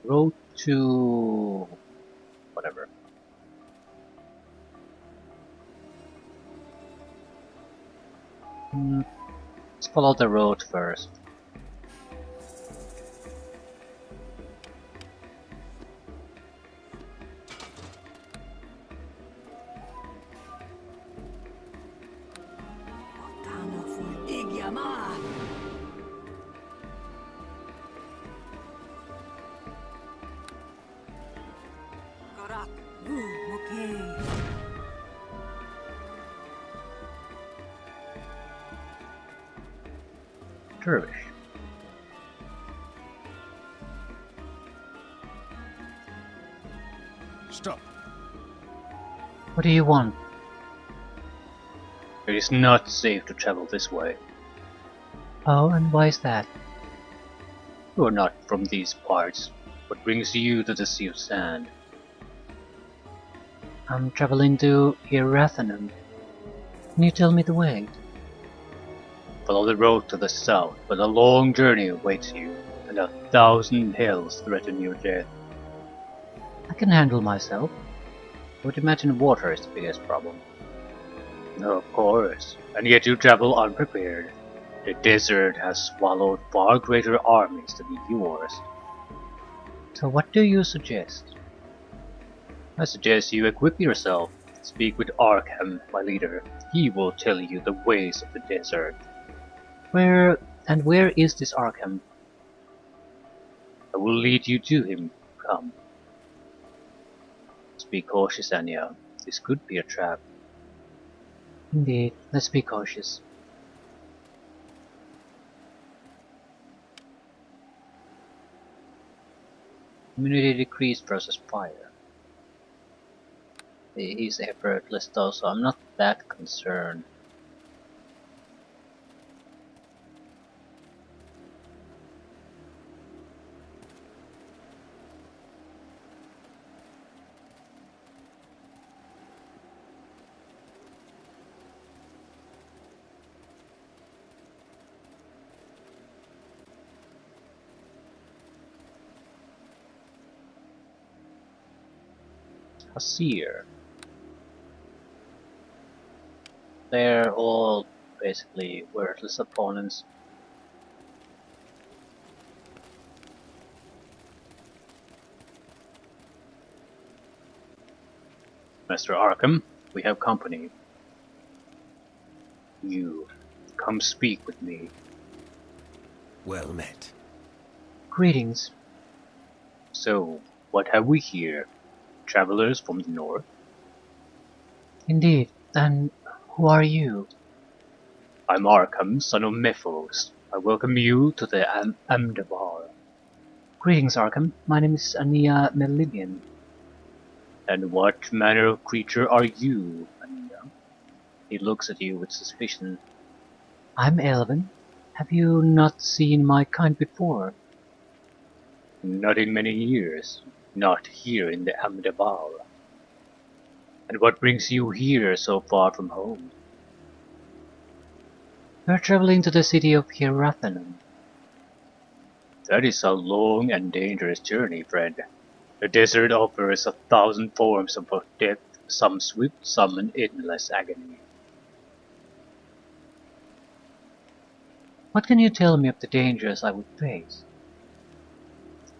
Road to... whatever. Let's follow the road first. Dervish. Stop. What do you want? It is not safe to travel this way. Oh, and why is that? You are not from these parts. What brings you to the Sea of Sand? I'm traveling to Irathanum. Can you tell me the way? Follow the road to the south, but a long journey awaits you, and 1,000 hills threaten your death. I can handle myself. I would imagine water is the biggest problem. No, of course, and yet you travel unprepared. The desert has swallowed far greater armies than yours. So what do you suggest? I suggest you equip yourself. Speak with Arkham, my leader. He will tell you the ways of the desert. Where is this Arkham? I will lead you to him. Come. Be cautious, Anya. This could be a trap. Indeed, let's be cautious. Immunity decreased versus fire. He's effortless though, so I'm not that concerned. Hasir. They're all basically worthless opponents. Master Arkham, we have company. You, come speak with me. Well met. Greetings. So, what have we here? Travelers from the north? Indeed, and who are you? I'm Arkham, son of Mephos. I welcome you to the Amdavaur. Greetings, Arkham. My name is Ania Melibian. And what manner of creature are you, Ania? He looks at you with suspicion. I'm Elven. Have you not seen my kind before? Not in many years. Not here in the Amdavaur. And what brings you here so far from home? We're traveling to the city of Hirathanum. That is a long and dangerous journey, friend. The desert offers 1,000 forms of death, some swift, some an endless agony. What can you tell me of the dangers I would face?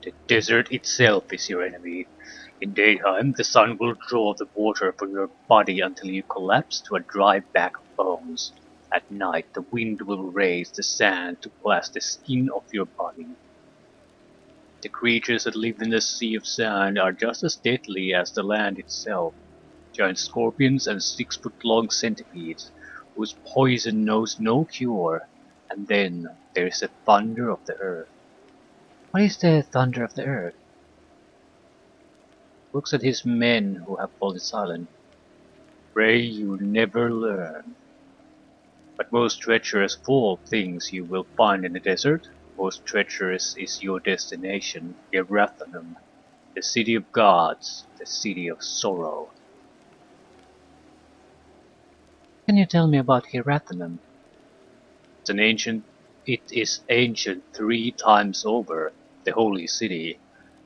The desert itself is your enemy. In daytime, the sun will draw the water from your body until you collapse to a dry bag of bones. At night, the wind will raise the sand to blast the skin off your body. The creatures that live in the Sea of Sand are just as deadly as the land itself. Giant scorpions and 6-foot-long centipedes, whose poison knows no cure. And then there is the thunder of the earth. What is the thunder of the earth? Looks at his men who have fallen silent. Pray you never learn. But most treacherous of all things you will find in the desert, most treacherous is your destination, Irathanum, the city of gods, the city of sorrow. Can you tell me about Hirathanum? It is ancient 3 times over, the holy city.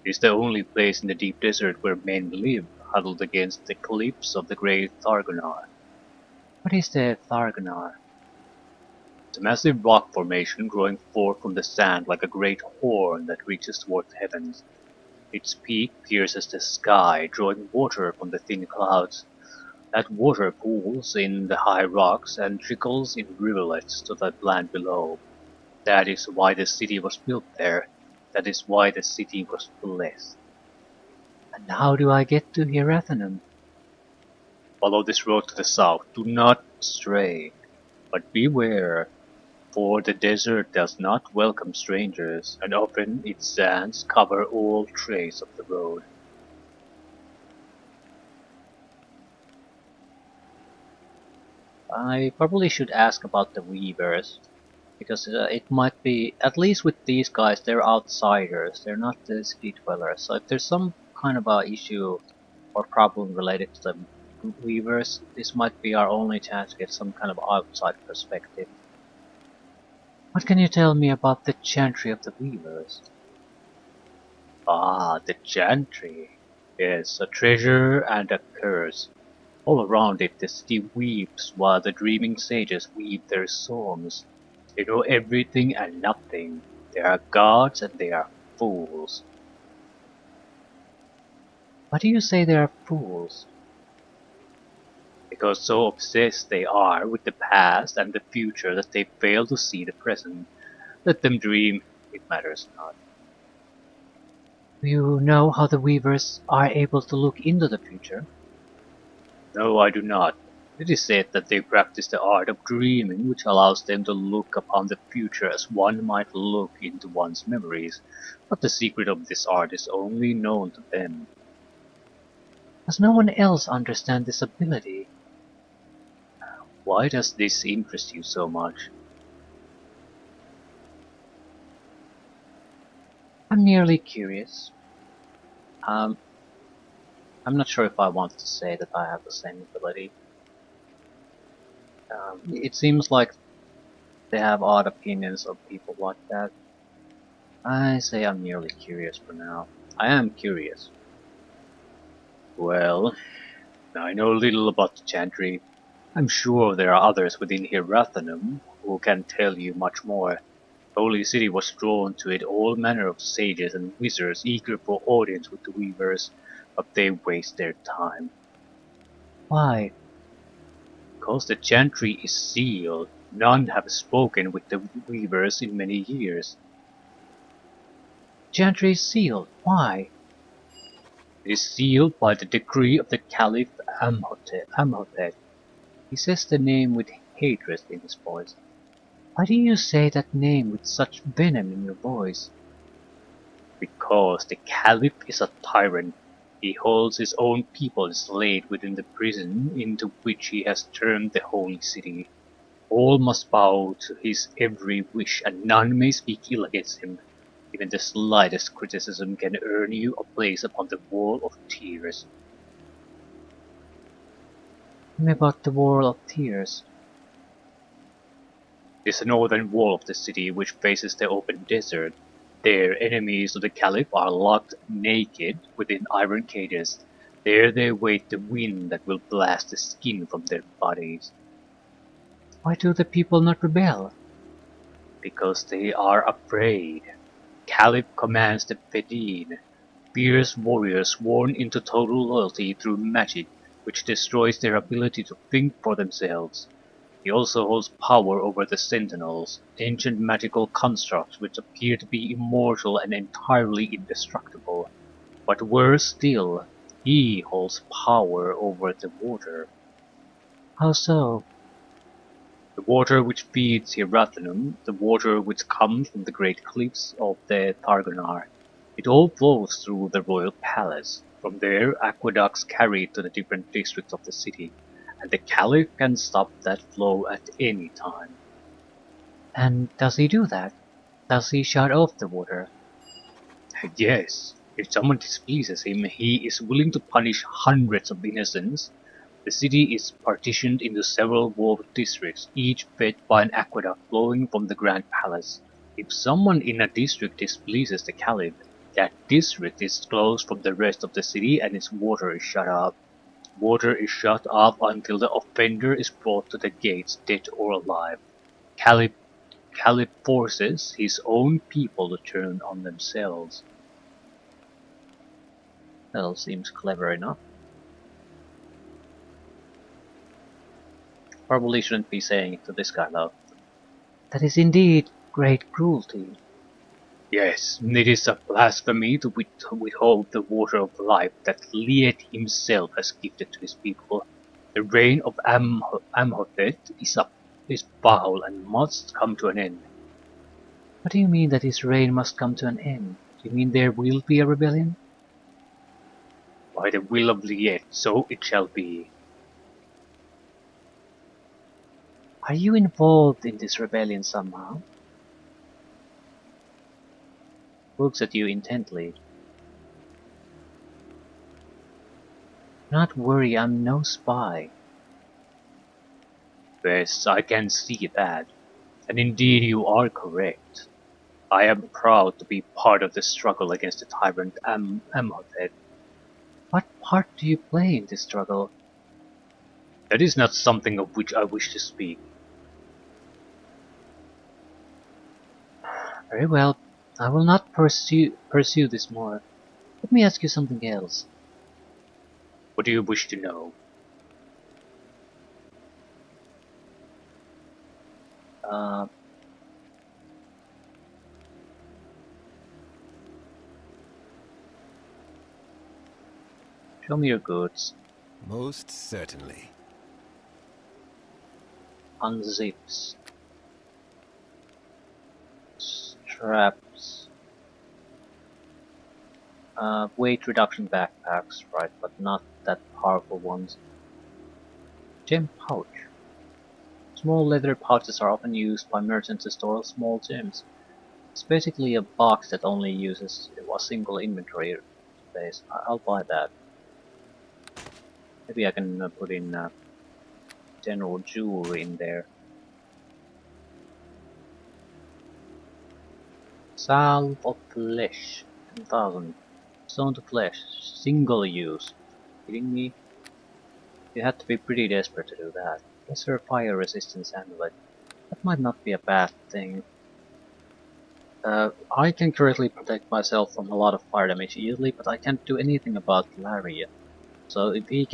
It is the only place in the deep desert where men live, huddled against the cliffs of the great Thargonar. What is the Thargonar? It's a massive rock formation growing forth from the sand like a great horn that reaches toward the heavens. Its peak pierces the sky, drawing water from the thin clouds. That water pools in the high rocks and trickles in rivulets to the land below. That is why the city was built there. That is why the city was blessed. And how do I get to Hirathanum? Follow this road to the south. Do not stray. But beware, for the desert does not welcome strangers, and often its sands cover all trace of the road. I probably should ask about the weavers, because it might be, at least with these guys, they're outsiders, they're not the city dwellers. So if there's some kind of a issue or problem related to the weavers, this might be our only chance to get some kind of outside perspective. What can you tell me about the chantry of the weavers? Ah, the chantry. Yes, a treasure and a curse. All around it the city weeps while the dreaming sages weave their songs. They know everything and nothing. They are gods and they are fools. Why do you say they are fools? Because so obsessed they are with the past and the future that they fail to see the present. Let them dream, it matters not. Do you know how the weavers are able to look into the future? No, I do not. It is said that they practice the art of dreaming, which allows them to look upon the future as one might look into one's memories, but the secret of this art is only known to them. Does no one else understand this ability? Why does this interest you so much? I'm merely curious. I'm not sure if I want to say that I have the same ability. It seems like they have odd opinions of people like that. I say I'm merely curious for now. I am curious. Well, I know little about the Chantry. I'm sure there are others within Hirathanum who can tell you much more. The Holy City was drawn to it all manner of sages and wizards eager for audience with the weavers, but they waste their time. Why? Because the Chantry is sealed. None have spoken with the weavers in many years. Chantry is sealed. Why? It is sealed by the decree of the Caliph Amhotep. He says the name with hatred in his voice. Why do you say that name with such venom in your voice? Because the Caliph is a tyrant. He holds his own people enslaved within the prison into which he has turned the holy city. All must bow to his every wish, and none may speak ill against him. Even the slightest criticism can earn you a place upon the Wall of Tears. Tell me about the Wall of Tears. It is the northern wall of the city which faces the open desert. There, enemies of the Caliph are locked naked within iron cages. There they wait the wind that will blast the skin from their bodies. Why do the people not rebel? Because they are afraid. Caliph commands the Fedin, fierce warriors sworn into total loyalty through magic, which destroys their ability to think for themselves. He also holds power over the Sentinels, ancient magical constructs which appear to be immortal and entirely indestructible. But worse still, he holds power over the water. How so? The water which feeds Hirathanum, the water which comes from the great cliffs of the Thargonar. It all flows through the royal palace. From there, aqueducts carry it to the different districts of the city, and the Caliph can stop that flow at any time. And does he do that? Does he shut off the water? Yes. If someone displeases him, he is willing to punish hundreds of innocents. The city is partitioned into several walled districts, each fed by an aqueduct flowing from the Grand Palace. If someone in a district displeases the Caliph, That district is closed from the rest of the city and its water is shut off. Water is shut off until the offender is brought to the gates, dead or alive. Calip forces his own people to turn on themselves. That all seems clever enough. Probably shouldn't be saying it to this guy though. That is indeed great cruelty. Yes, it is a blasphemy to withhold the water of life that Liet himself has gifted to his people. The reign of Amhotep is foul and must come to an end. What do you mean that his reign must come to an end? Do you mean there will be a rebellion? By the will of Liet, so it shall be. Are you involved in this rebellion somehow? Looks at you intently. Do not worry, I'm no spy. Yes, I can see that. And indeed you are correct. I am proud to be part of the struggle against the tyrant Amhotep. What part do you play in this struggle? That is not something of which I wish to speak. Very well, I will not pursue this more. Let me ask you something else. What do you wish to know? Show me your goods. Most certainly. Unzips. Straps. Weight reduction backpacks, right, but not that powerful ones. Gem pouch. Small leather pouches are often used by merchants to store small gems. It's basically a box that only uses a single inventory space. I'll buy that. Maybe I can put in general jewelry in there. Salve of flesh, 10,000. Stone to flesh, single use. Kidding me? You had to be pretty desperate to do that. Lesser fire resistance amulet. That might not be a bad thing. I can currently protect myself from a lot of fire damage easily, but I can't do anything about Larry. So if we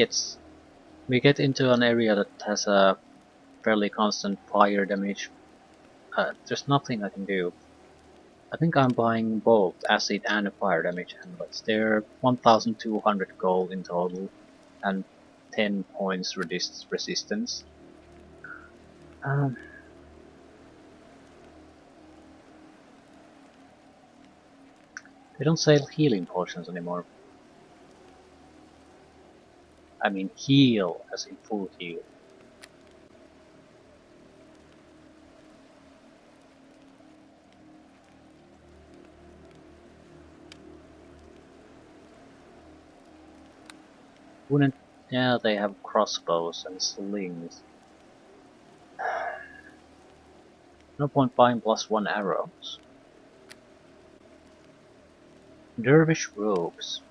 get into an area that has a fairly constant fire damage, there's nothing I can do. I think I'm buying both acid and fire damage amulets. They're 1200 gold in total and 10 points resistance. They don't sell healing potions anymore. I mean heal as in full heal. Wouldn't... yeah, they have crossbows and slings. No point buying +1 arrows. Dervish robes.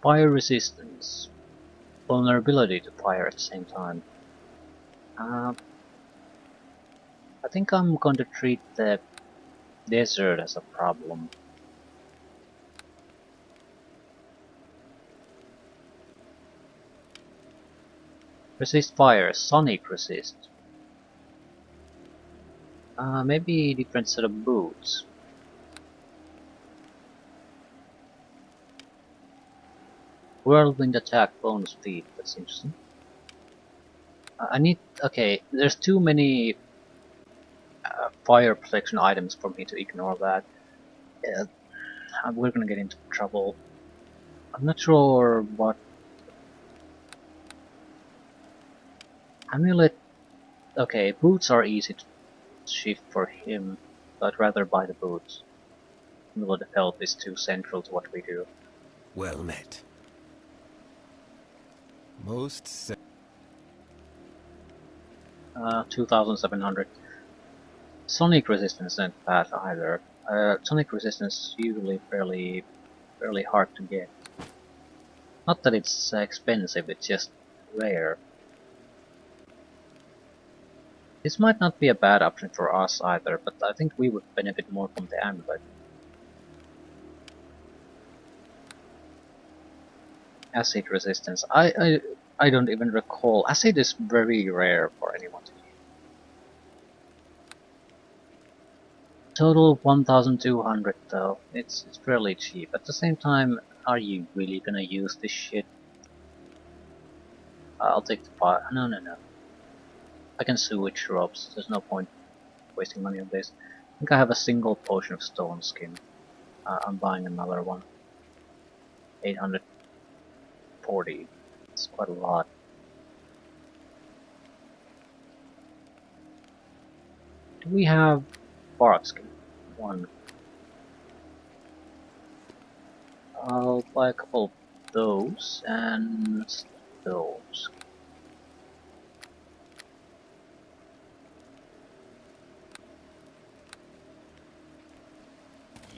Fire resistance. Vulnerability to fire at the same time. I think I'm going to treat the desert as a problem. Resist fire, sonic resist. Maybe different set of boots. Whirlwind attack bonus speed, that's interesting. I need... okay, there's too many fire protection items for me to ignore that. We're gonna get into trouble. I'm not sure what... amulet... okay, boots are easy to shift for him, but I'd rather buy the boots. Amulet of health is too central to what we do. Well met. Most 2700. Sonic resistance isn't bad either. Sonic resistance is usually fairly hard to get. Not that it's expensive, it's just rare. This might not be a bad option for us either, but I think we would benefit more from the amulet. Acid resistance. I don't even recall. Acid is very rare for anyone to use. Total 1,200 though. It's fairly cheap. At the same time, are you really gonna use this shit? I'll take the pot. No, no, no. I can sewage shrubs. There's no point wasting money on this. I think I have a single potion of stone skin. I'm buying another one. 840. It's quite a lot. Do we have bark skin? One. I'll buy a couple of those and those.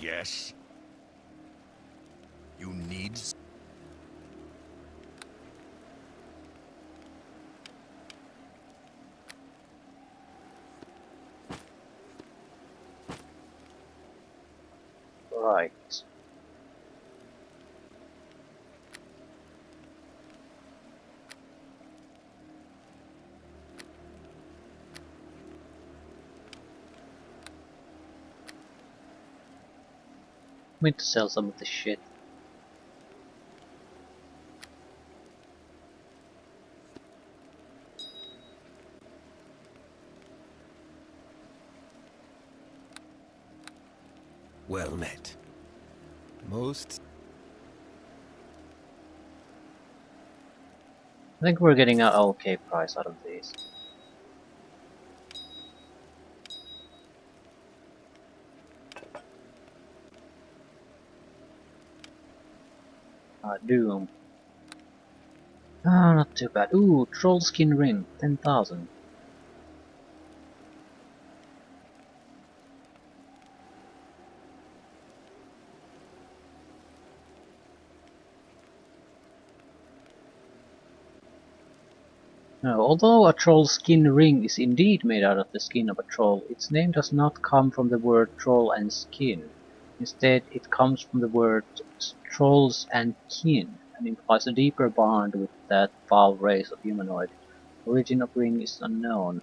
Yes. You need... Right. I need to sell some of this shit. Well met. Most... I think we're getting an okay price out of these. Doom. Ah, not too bad. Ooh, troll skin ring, 10,000. No, although a troll skin ring is indeed made out of the skin of a troll, its name does not come from the word troll and skin. Instead, it comes from the word trolls and kin, and implies a deeper bond with that foul race of humanoid. Origin of ring is unknown.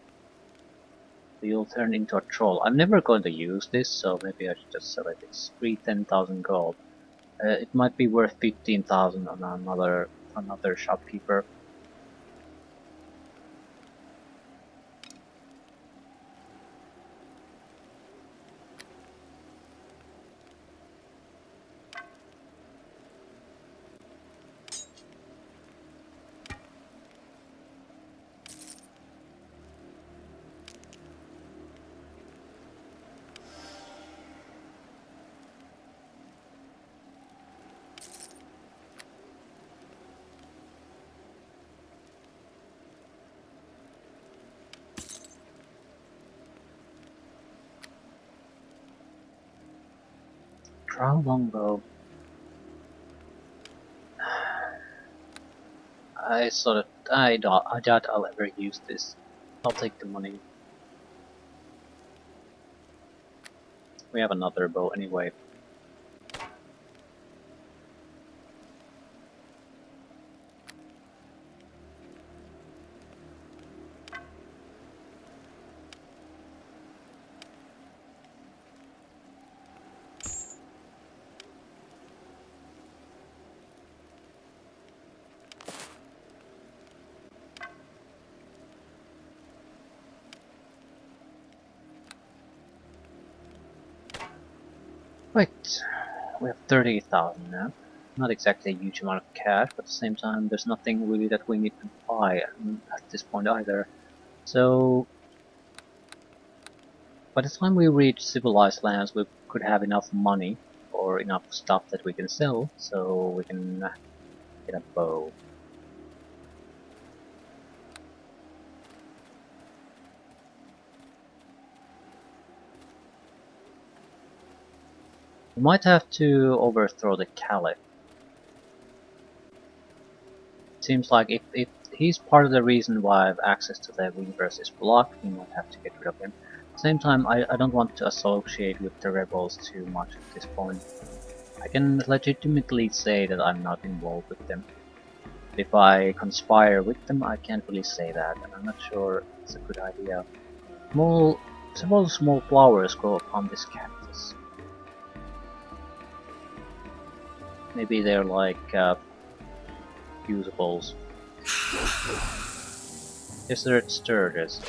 So you'll turn into a troll. I'm never going to use this, so maybe I should just sell it. It's free 10,000 gold. It might be worth 15,000 on another shopkeeper. Drow longbow. I doubt I'll ever use this. I'll take the money. We have another bow anyway. Right, we have 30,000 now. Not exactly a huge amount of cash, but at the same time there's nothing really that we need to buy at this point either. So by the time we reach civilized lands we could have enough money or enough stuff that we can sell, so we can get a bow. We might have to overthrow the Caliph. It seems like if he's part of the reason why I have access to the Weavers is blocked, we might have to get rid of him. At the same time, I don't want to associate with the rebels too much at this point. I can legitimately say that I'm not involved with them. If I conspire with them, I can't really say that, and I'm not sure it's a good idea. Several small flowers grow upon this cactus. Maybe they're like usables. Desert sturges.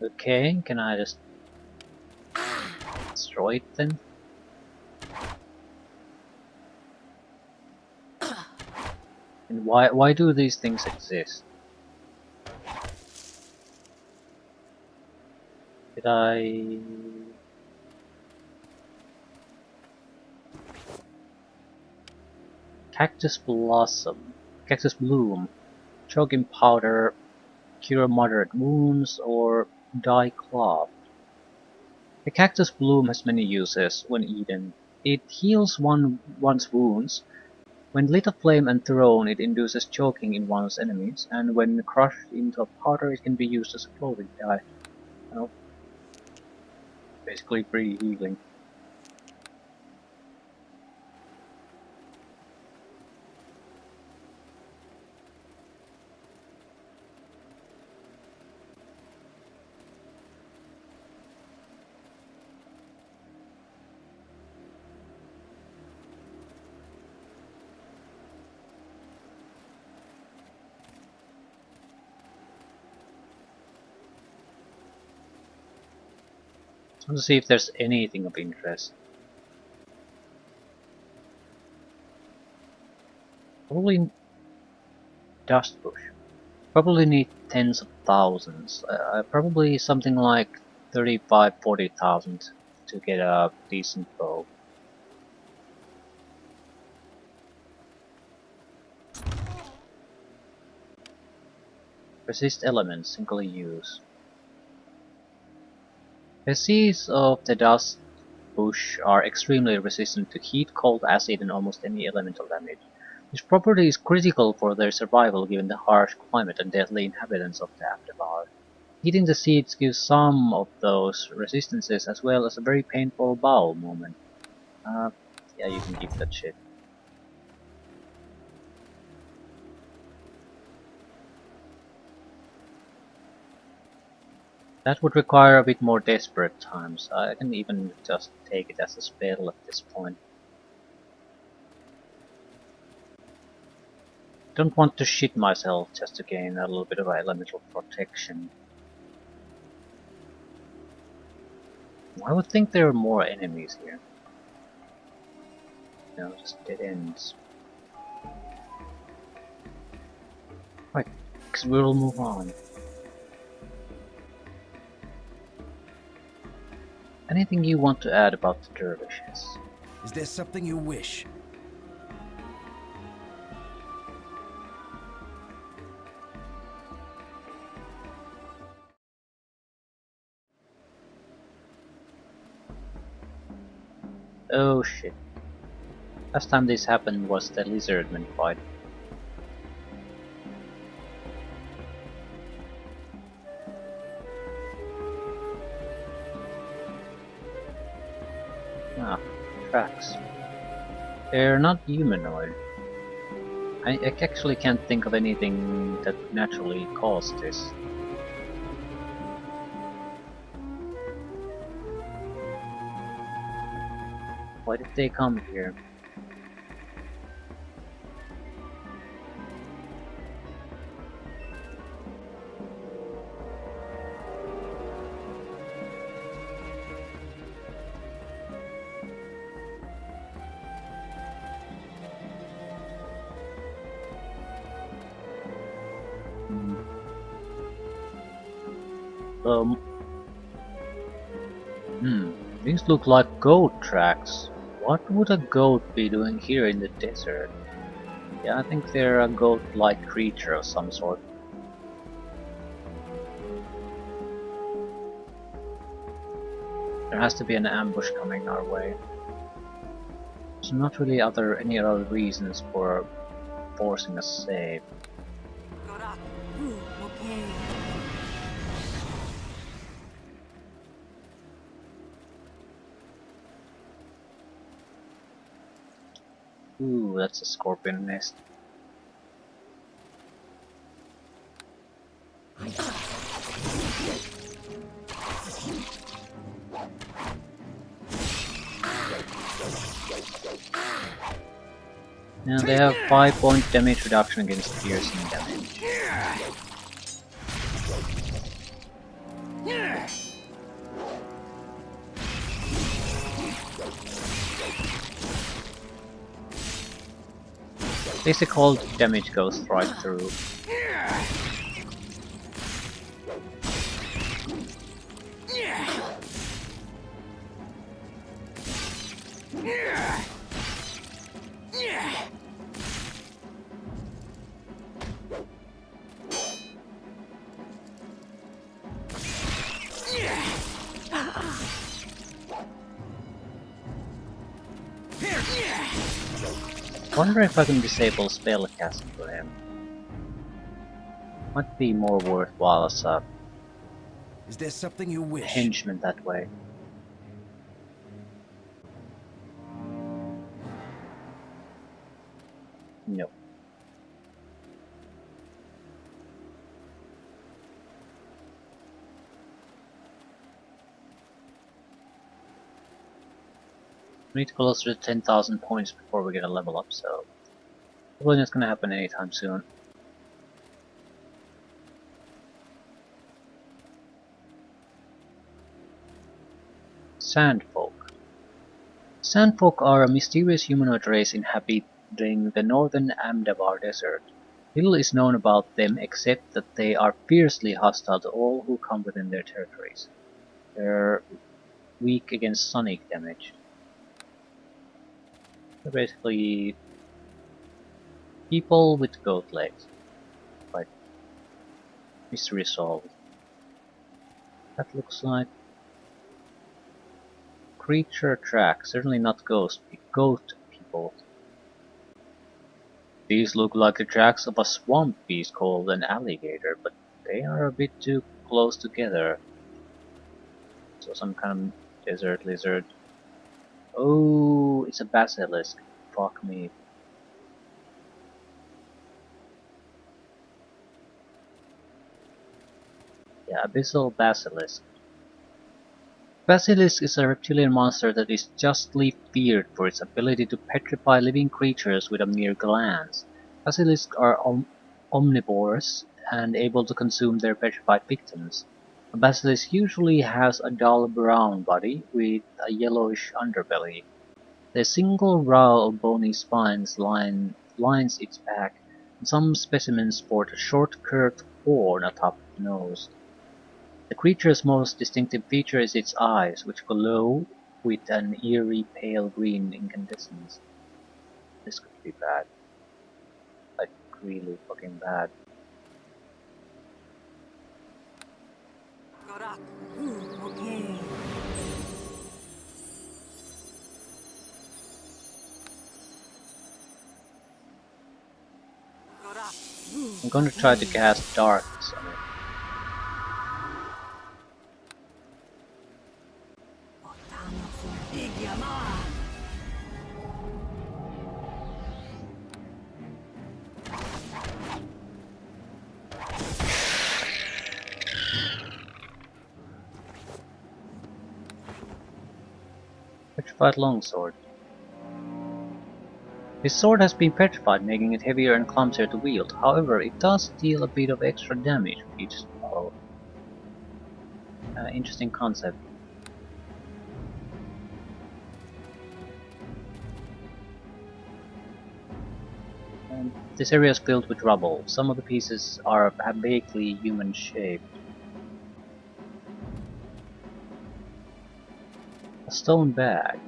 Okay, can I just destroy it then? And why do these things exist? Did I... Cactus blossom, cactus bloom, choke in powder, cure moderate wounds, or dye cloth. The cactus bloom has many uses when eaten. It heals one's wounds. When lit aflame and thrown, it induces choking in one's enemies, and when crushed into a powder, it can be used as a clothing dye. Well, basically pretty healing. I want to see if there's anything of interest. Probably dust bush. Probably need tens of thousands. Probably something like 35-40,000 to get a decent bow. Resist elements, single use. The seeds of the dust bush are extremely resistant to heat, cold, acid, and almost any elemental damage. This property is critical for their survival given the harsh climate and deadly inhabitants of the Amdavaur. Eating the seeds gives some of those resistances as well as a very painful bowel movement. Yeah, you can keep that shit. That would require a bit more desperate times. I can even just take it as a spell at this point. Don't want to shit myself just to gain a little bit of elemental protection. I would think there are more enemies here. No, just dead ends. Right, because we'll move on. Anything you want to add about the dervishes? Is there something you wish? Oh shit. Last time this happened was the lizardman fight. Ah, tracks. They're not humanoid. I actually can't think of anything that naturally caused this. Why did they come here? Um, these look like goat tracks. What would a goat be doing here in the desert? Yeah, I think they're a goat-like creature of some sort. There has to be an ambush coming our way. There's not really any other reasons for forcing a save. Okay. Ooh, that's a scorpion nest. Now they have 5-point damage reduction against piercing damage. Basic hold damage goes right through. Wonder if I can disable spell casting for him. Might be more worthwhile as a Is there something you wish? henchman that way. No. We need to closer to 10,000 points before we get a level up, so probably not gonna happen anytime soon. Sandfolk. Sandfolk are a mysterious humanoid race inhabiting the northern Amdavaur desert. Little is known about them except that they are fiercely hostile to all who come within their territories. They're weak against sonic damage. They're basically people with goat legs. Like, mystery solved. That looks like creature track, certainly not goat people. These look like the tracks of a swamp beast called an alligator, but they are a bit too close together. So some kind of desert lizard. Oh, it's a basilisk. Fuck me. Yeah, abyssal basilisk. Basilisk is a reptilian monster that is justly feared for its ability to petrify living creatures with a mere glance. Basilisks are omnivores and able to consume their petrified victims. A basilisk usually has a dull brown body with a yellowish underbelly. A single row of bony spines lines its back, and some specimens sport a short curved horn atop the nose. The creature's most distinctive feature is its eyes, which glow with an eerie pale green incandescence. This could be bad. Like, really fucking bad. Okay. I'm going to try to cast darkness on it. Petrified longsword. This sword has been petrified, making it heavier and clumsier to wield. However, it does deal a bit of extra damage with each blow. Interesting concept. And this area is filled with rubble. Some of the pieces are vaguely human shaped. stone bag.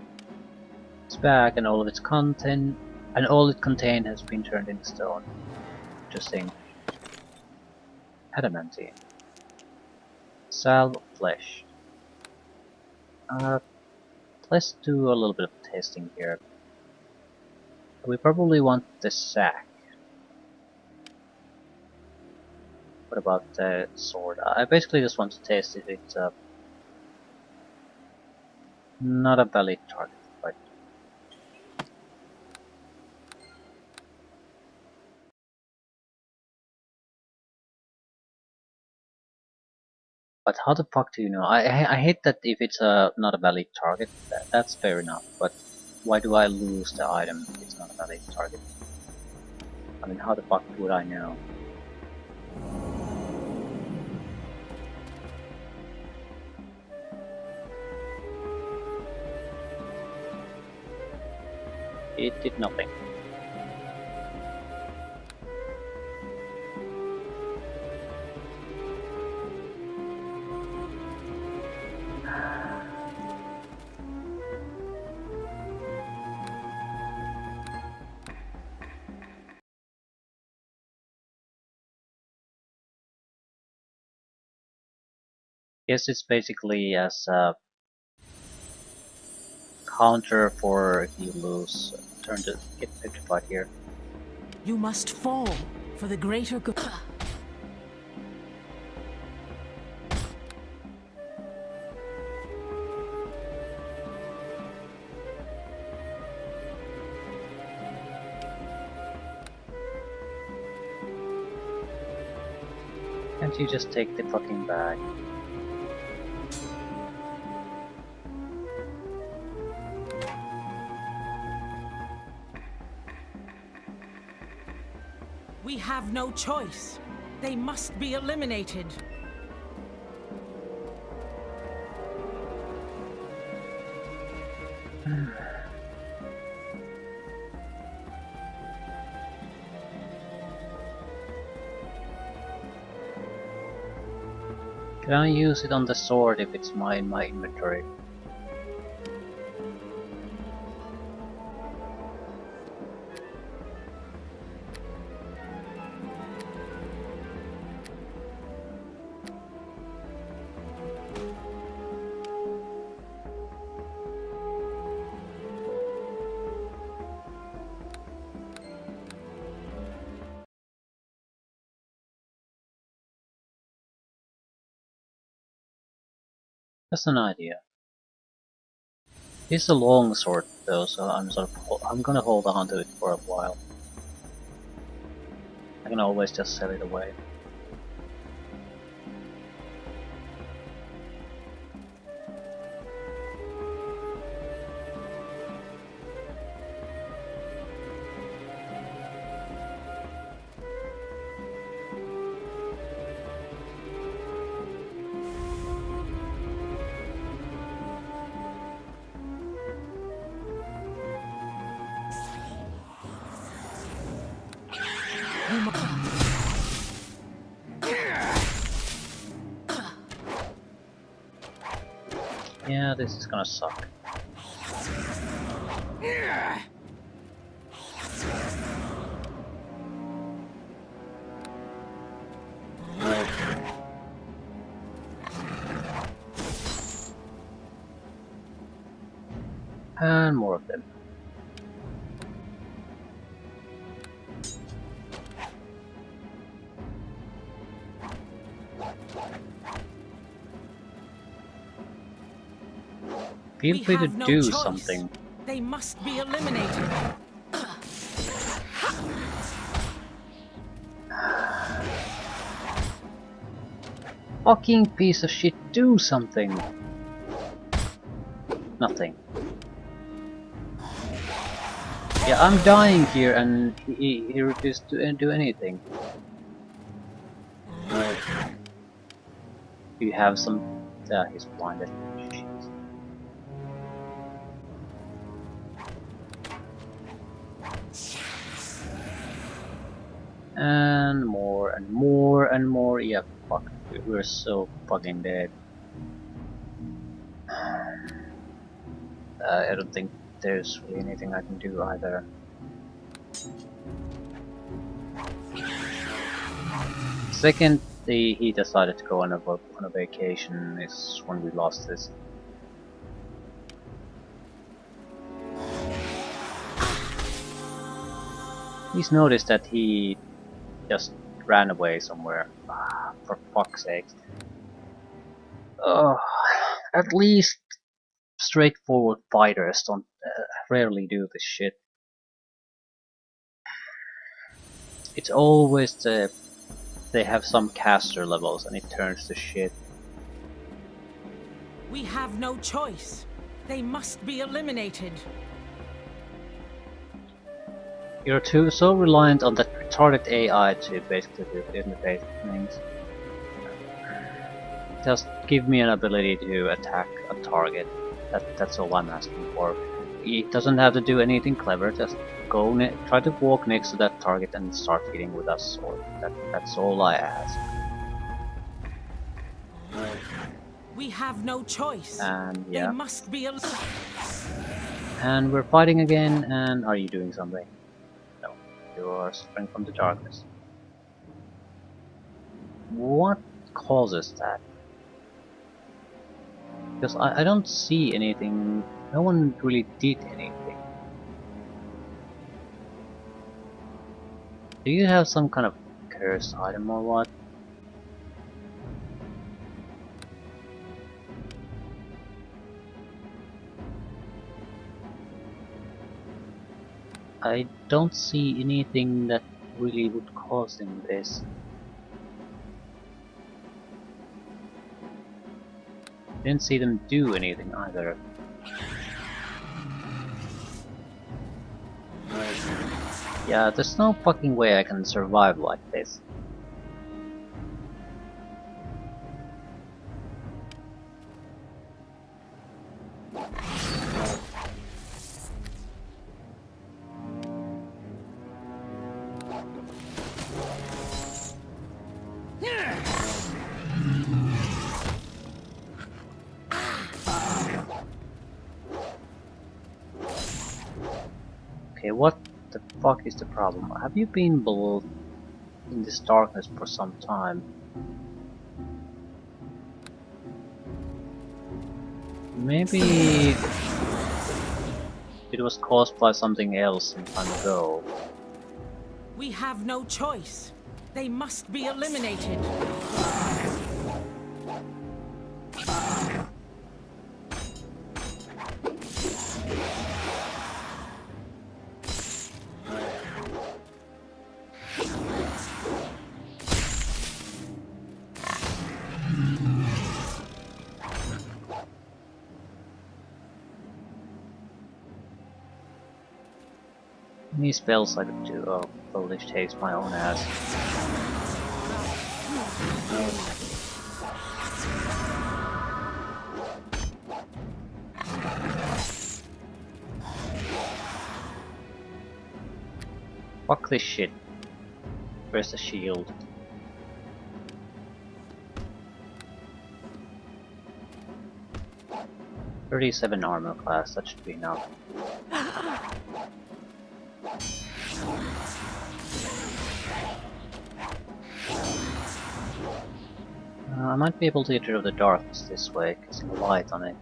This bag and all of its content, and all it contained has been turned into stone. Interesting. Adamantine. Salve of flesh. Let's do a little bit of testing here. We probably want the sack. What about the sword? I basically just want to test if it's not a valid target, but how the fuck do you know? I hate that if it's not a valid target. That's fair enough, but why do I lose the item if it's not a valid target? I mean, how the fuck would I know? It did nothing. Guess it's basically as a counter for if you lose turn to get petrified here. You must fall for the greater good. Can't you just take the fucking bag? We have no choice. They must be eliminated. Can I use it on the sword if it's in my inventory? That's an idea. It's a long sword though, so I'm gonna hold on to it for a while. I can always just sell it away. Yeah, this is gonna suck. And more of them. Feel free to do something. They must be eliminated. Fucking piece of shit, do something! Nothing. Yeah, I'm dying here and he refused to do anything. Do you have some... Yeah, he's blinded. Shit. And more and more and more. Yeah, fuck. We're so fucking dead. I don't think there's really anything I can do either. Second, he decided to go on a vacation is when we lost this. He's noticed that he just ran away somewhere. Ah, for fuck's sake. At least straightforward fighters don't rarely do this shit. It's always they have some caster levels and it turns to shit. We have no choice. They must be eliminated. You're so reliant on that retarded AI to basically do interface things. Just give me an ability to attack a target. That's all I'm asking for. It doesn't have to do anything clever, just try to walk next to that target and start hitting with a sword. That's all I ask. We have no choice. And yeah. They must be And we're fighting again, and are you doing something? No. You are suffering from the darkness. What causes that? Because I don't see anything. No one really did anything. Do you have some kind of cursed item or what? I don't see anything that really would cause him this. Didn't see them do anything either. Yeah, there's no fucking way I can survive like this. Okay, what the fuck is the problem? Have you been below in this darkness for some time? Maybe it was caused by something else some time ago. We have no choice. They must be eliminated. Any spells I could do? Oh, foolish takes my own ass. Fuck this shit. Where's the shield? .37 armor class, that should be enough. I might be able to get rid of the darkness this way, because of the light on it.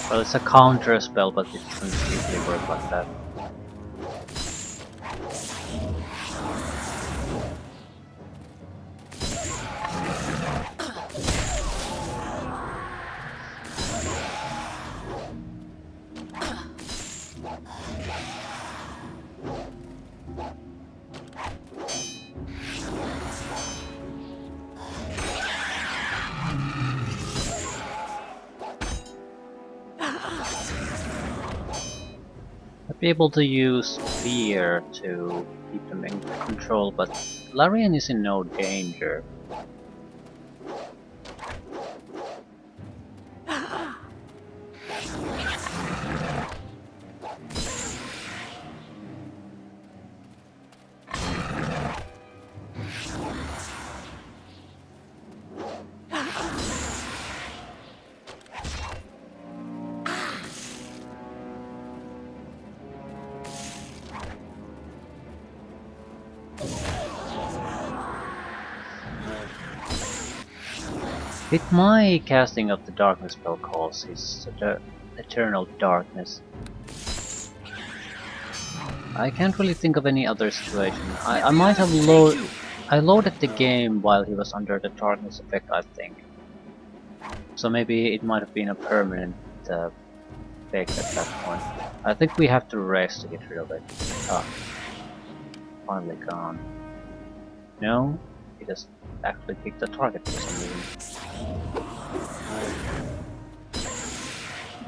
Well, it's a counter spell, but it doesn't usually work like that. I'd be able to use fear to keep them in control, but Larian is in no danger. Did my casting of the darkness spell cause his eternal darkness? I can't really think of any other situation. I might have loaded the game while he was under the darkness effect, I think. So maybe it might have been a permanent effect at that point. I think we have to rest to get rid of it. Ah, finally gone. No, he just actually picked the target for some reason.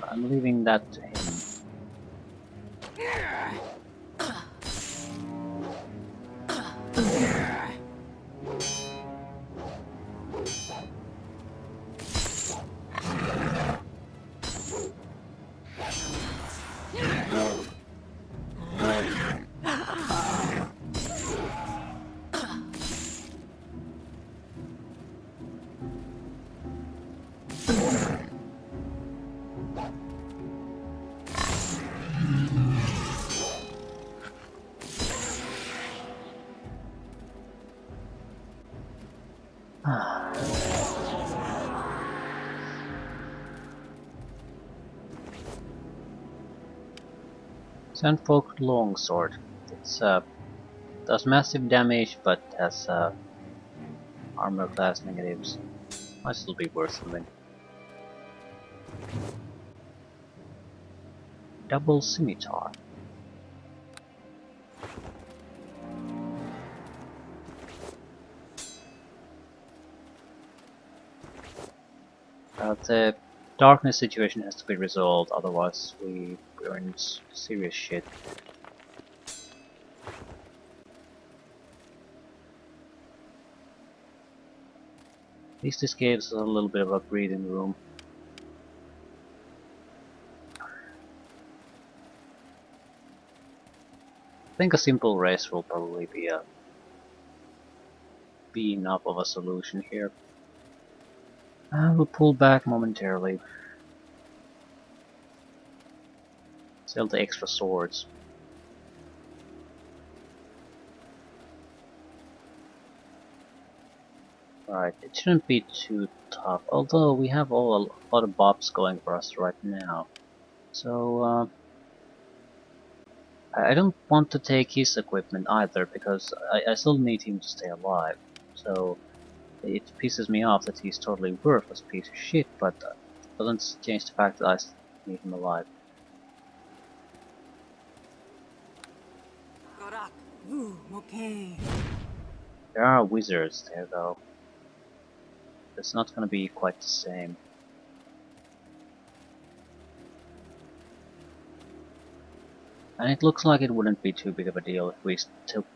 I'm leaving that to him. Sandfolk Longsword. It's does massive damage but has armor class negatives. Might still be worth something. Double scimitar. The darkness situation has to be resolved, otherwise we're in serious shit. At least this gives us a little bit of a breathing room. I think a simple race will probably be enough of a solution here. We'll pull back momentarily. Sell the extra swords. Right, it shouldn't be too tough, although we have a lot of buffs going for us right now. So, I don't want to take his equipment either, because I still need him to stay alive. So, it pisses me off that he's totally worthless piece of shit, but doesn't change the fact that I still need him alive. There are wizards there though. It's not gonna be quite the same. And it looks like it wouldn't be too big of a deal if we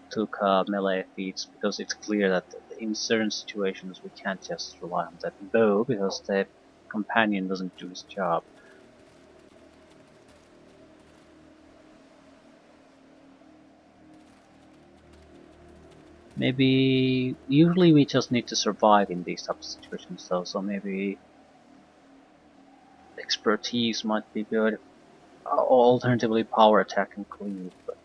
took melee feats, because it's clear that in certain situations we can't just rely on that bow, because the companion doesn't do his job. Maybe usually we just need to survive in these types of situations though, so maybe expertise might be good. Alternatively power attack and cleave, but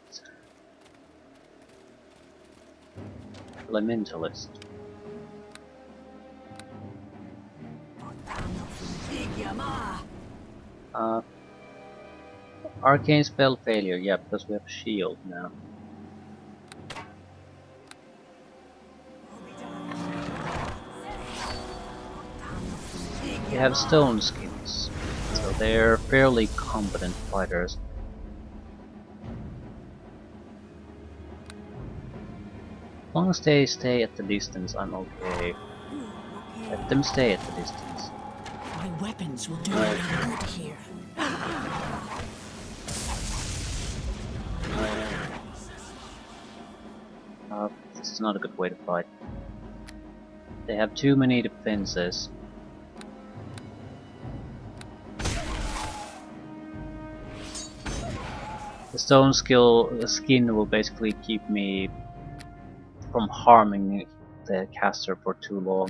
elementalist. Arcane spell failure, yeah, because we have shield now. They have stone skins, so they're fairly competent fighters. As long as they stay at the distance, I'm okay. Let them stay at the distance. My weapons will do no good here. This is not a good way to fight. They have too many defenses. The stone skin will basically keep me from harming the caster for too long.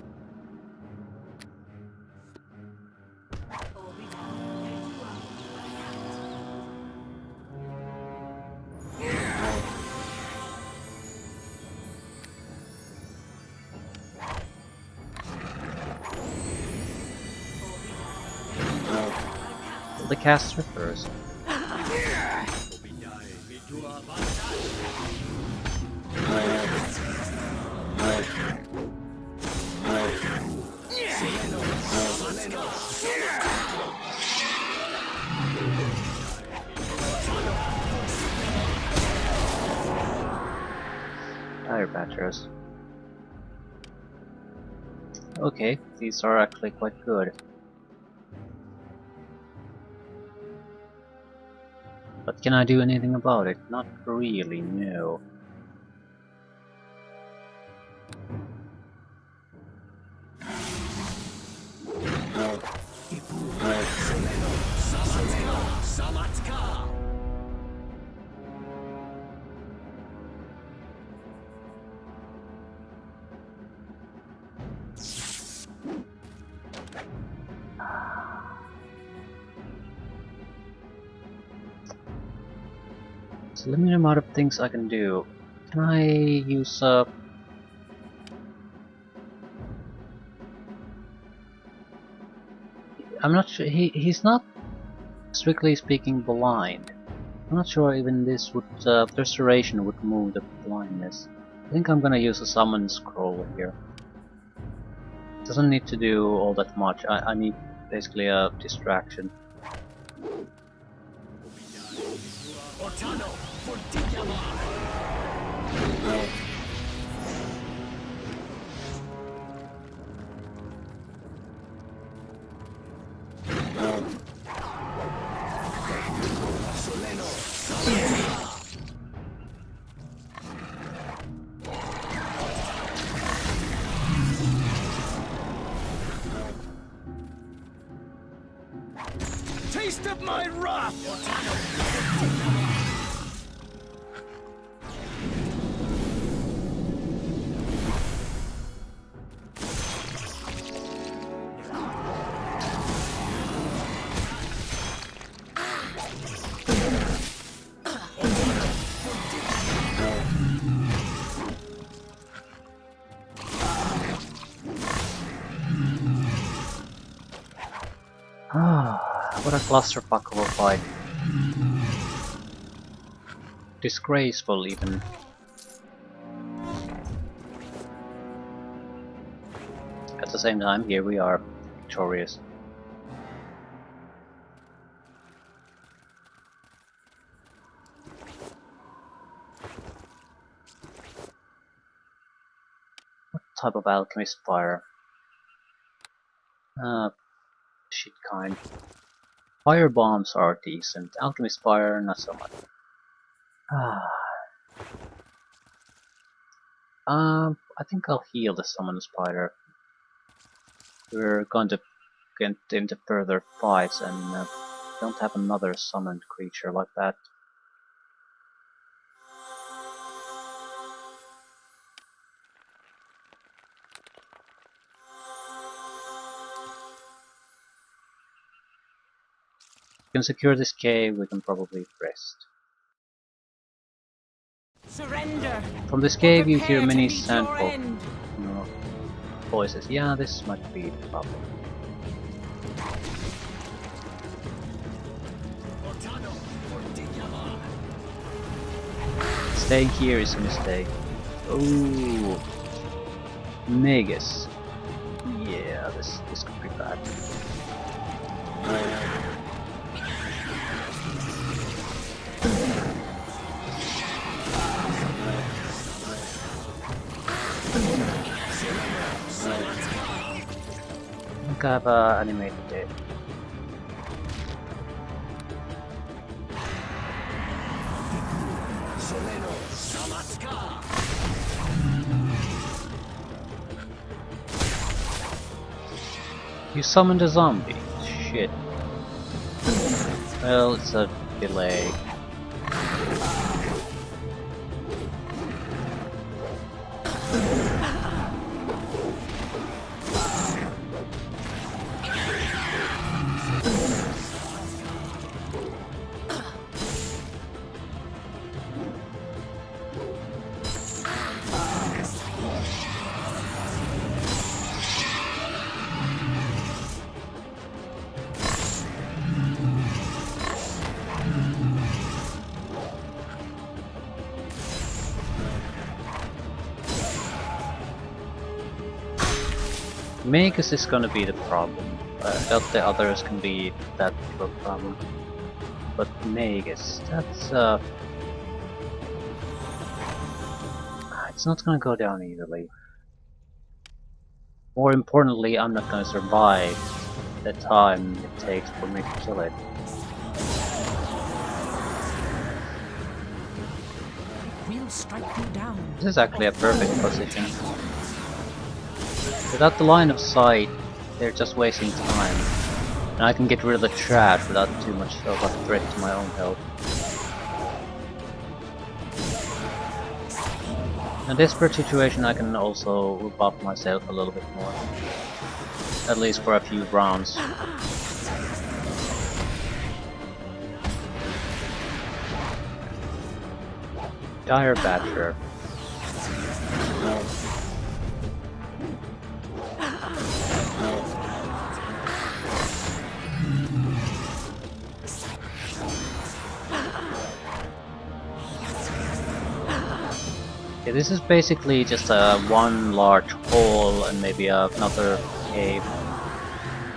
the caster first. Tire patchers. Okay, these are actually quite good. But can I do anything about it? Not really, no. So limited amount of things I can do. Can I use I'm not sure. He's not strictly speaking blind. I'm not sure even this would restoration would move the blindness. I think I'm gonna use a summon scroll here. Doesn't need to do all that much. I need basically a distraction. Taste of my wrath! What a clusterfuck of a fight. Disgraceful even. At the same time, here we are, victorious. What type of alchemist fire? Shit kind. Fire bombs are decent. Alchemist fire, not so much. I think I'll heal the summon spider. We're going to get into further fights and don't have another summoned creature like that. We can secure this cave, we can probably rest. Surrender. From this cave you hear Prepare to many meet your sandfolk end. voices. Yeah, this might be the problem. Staying here is a mistake. Ooh. Megas. Yeah, this could be bad. I think I've animated it. You summoned a zombie. Shit. Well, it's a delay. Magus is gonna be the problem. I doubt the others can be that big of a problem. But Magus, that's it's not gonna go down easily. More importantly, I'm not gonna survive the time it takes for me to kill it. We'll strike you down. This is actually a perfect position. Without the line of sight, they're just wasting time. And I can get rid of the trash without too much of a threat to my own health. In this situation I can also buff myself a little bit more. At least for a few rounds. Dire Badger. No. Yeah, this is basically just one large hole and maybe another cave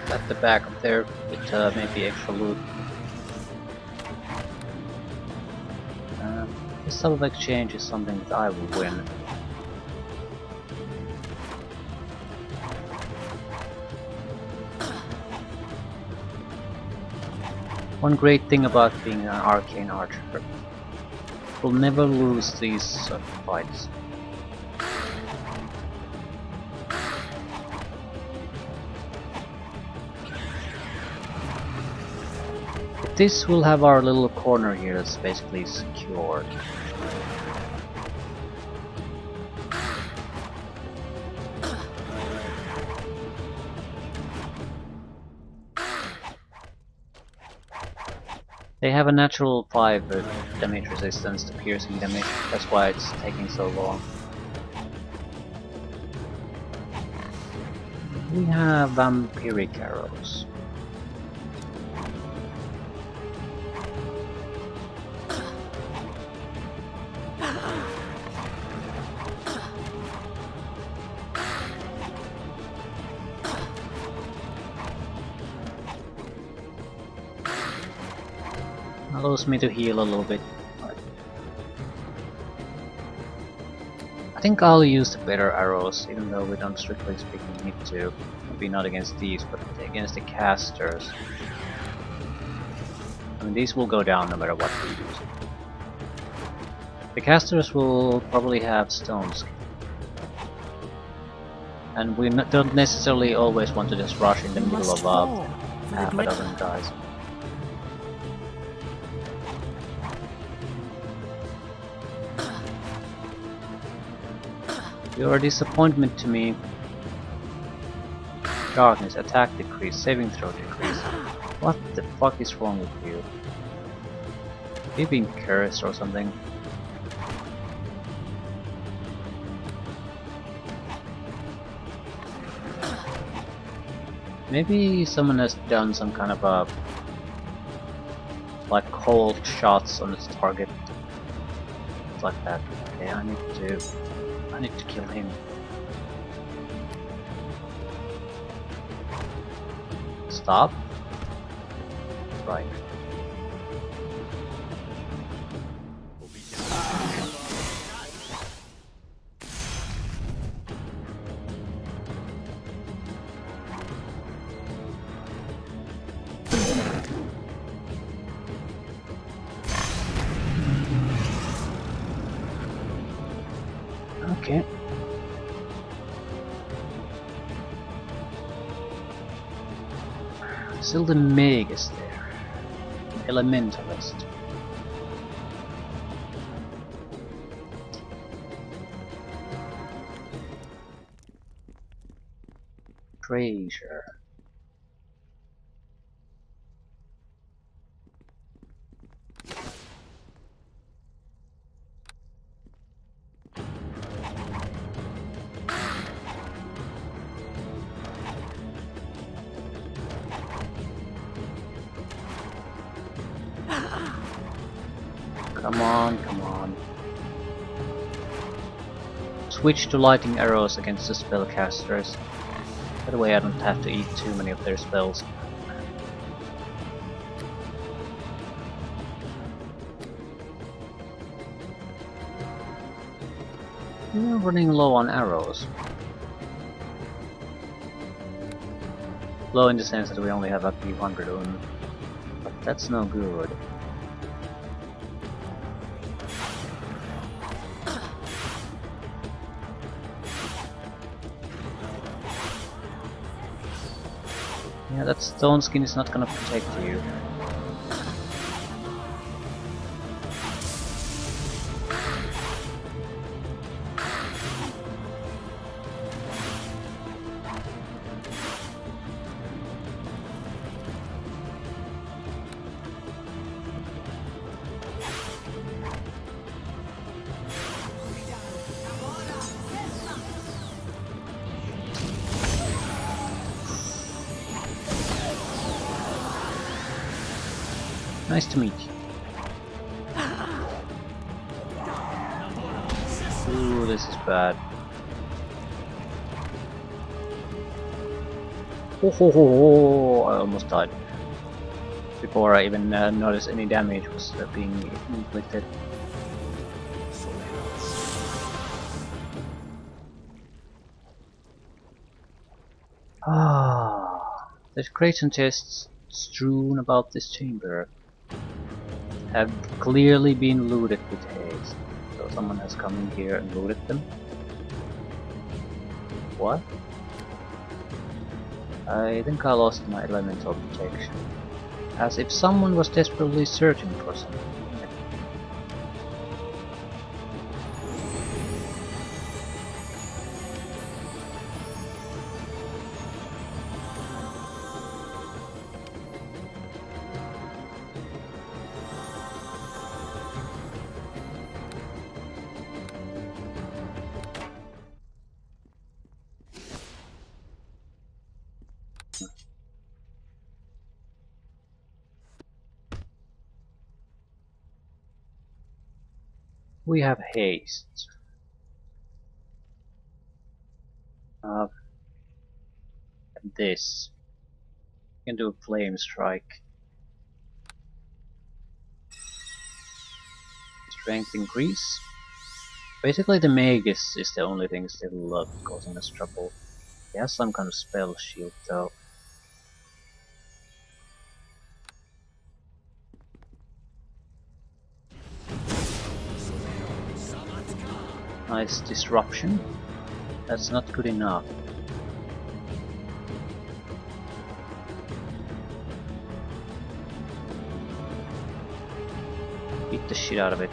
at the back of there with maybe extra loot. This sort of exchange is something that I will win. One great thing about being an arcane archer, we'll never lose these fights. With this we'll have our little corner here that's basically secured. They have a natural 5 damage resistance to piercing damage, that's why it's taking so long. We have vampiric arrows. Allows me to heal a little bit. I think I'll use the better arrows, even though we don't strictly speaking need to. Maybe not against these, but against the casters. I mean, these will go down no matter what we use. The casters will probably have stones. And we don't necessarily always want to just rush in the middle of half a dozen guys. You're a disappointment to me. Darkness, attack decrease, saving throw decrease. What the fuck is wrong with you? Are you being cursed or something? Maybe someone has done some kind of a like cold shots on its target. It's like that. Okay, I need to kill him. Stop. Right. Okay. Still the Magus there. Elementalist. Treasure. Come on, come on. Switch to lighting arrows against the spellcasters. That way I don't have to eat too many of their spells. We're running low on arrows. Low in the sense that we only have a few hundred of them. But that's no good. Yeah, that stone skin is not gonna protect you. Nice to meet you. Ooh, this is bad. Oh, ho, ho, ho. I almost died. Before I even noticed any damage was being inflicted. Ah, there's crates and chests strewn about this chamber. Have clearly been looted with haste. So someone has come in here and looted them. What? I think I lost my elemental protection. As if someone was desperately searching for something. We have haste. This. You can do a flame strike. Strength increase. Basically the Magus is the only thing still causing us trouble. He has some kind of spell shield though. Nice disruption. That's not good enough. Beat the shit out of it.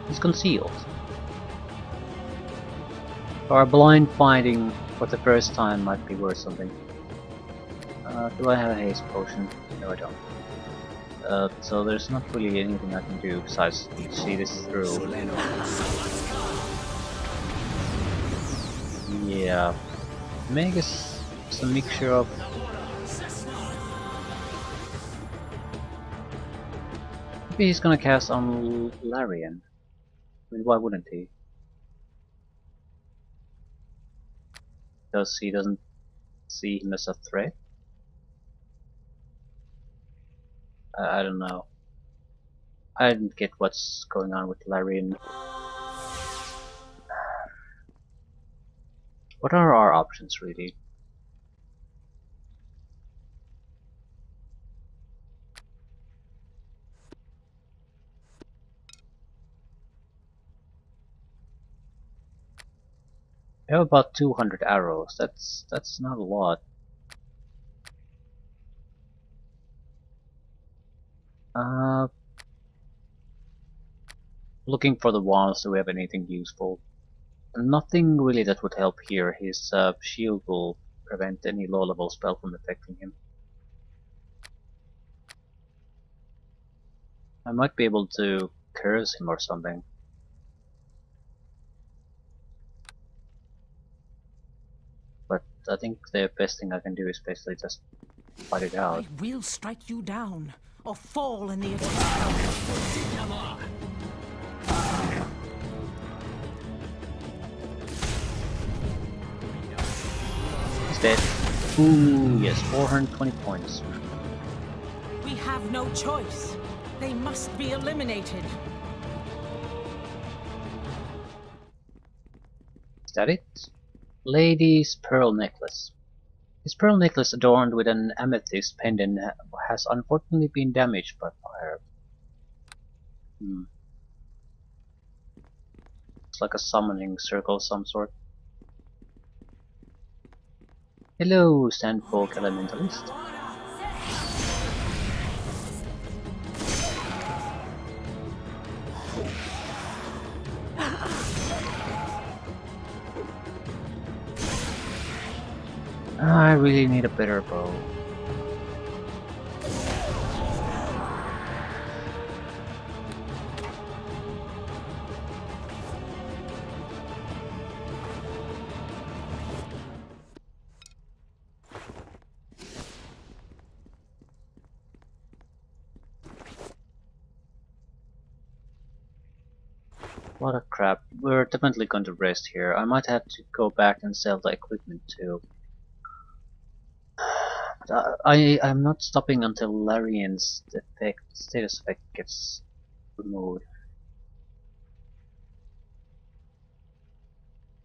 He's concealed. Our blind finding for the first time might be worth something. Do I have a haste potion? No, I don't. So there's not really anything I can do besides see this through. Yeah. Magus is a mixture of... Maybe he's gonna cast on Larian. I mean, why wouldn't he? Because he doesn't see him as a threat? I don't know. I didn't get what's going on with Larian. What are our options, really? We have about 200 arrows. That's not a lot. Looking for the wands. Do we have anything useful? Nothing really that would help here. His shield will prevent any low-level spell from affecting him. I might be able to curse him or something. But I think the best thing I can do is basically just fight it out. I will strike you down, or fall in the attack. dead. Ooh, yes, 420 points. We have no choice. They must be eliminated. Is that it? Lady's pearl necklace. His pearl necklace adorned with an amethyst pendant has unfortunately been damaged by fire. It's like a summoning circle of some sort. Hello, Sandfolk Elementalist. I really need a better bow. What a crap. We're definitely going to rest here. I might have to go back and sell the equipment too. But I'm not stopping until Larian's status effect gets removed.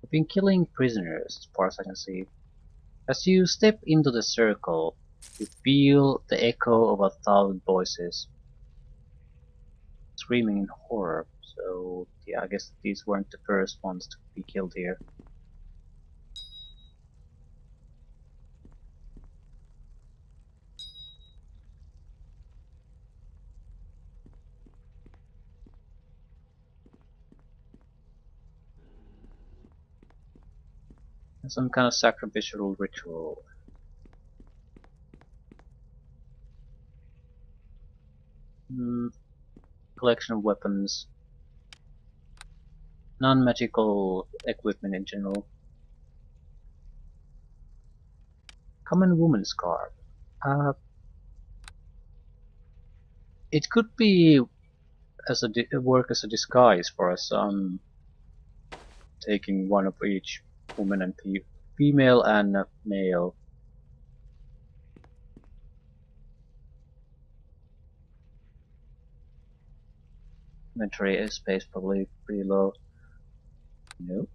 I've been killing prisoners, as far as I can see. As you step into the circle, you feel the echo of 1,000 voices screaming in horror. So yeah, I guess these weren't the first ones to be killed here. Some kind of sacrificial ritual. Collection of weapons. Non-magical equipment in general. Common woman's garb. It could be as a work as a disguise for us. Taking one of each woman and female and male. Inventory space probably pretty low. No.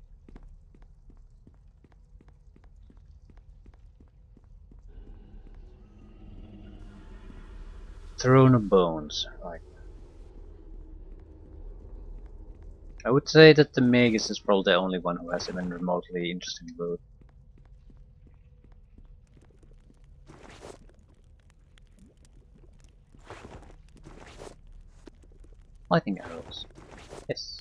Throne of Bones. Right. I would say that the Magus is probably the only one who has even remotely interesting loot. Lightning arrows. Yes.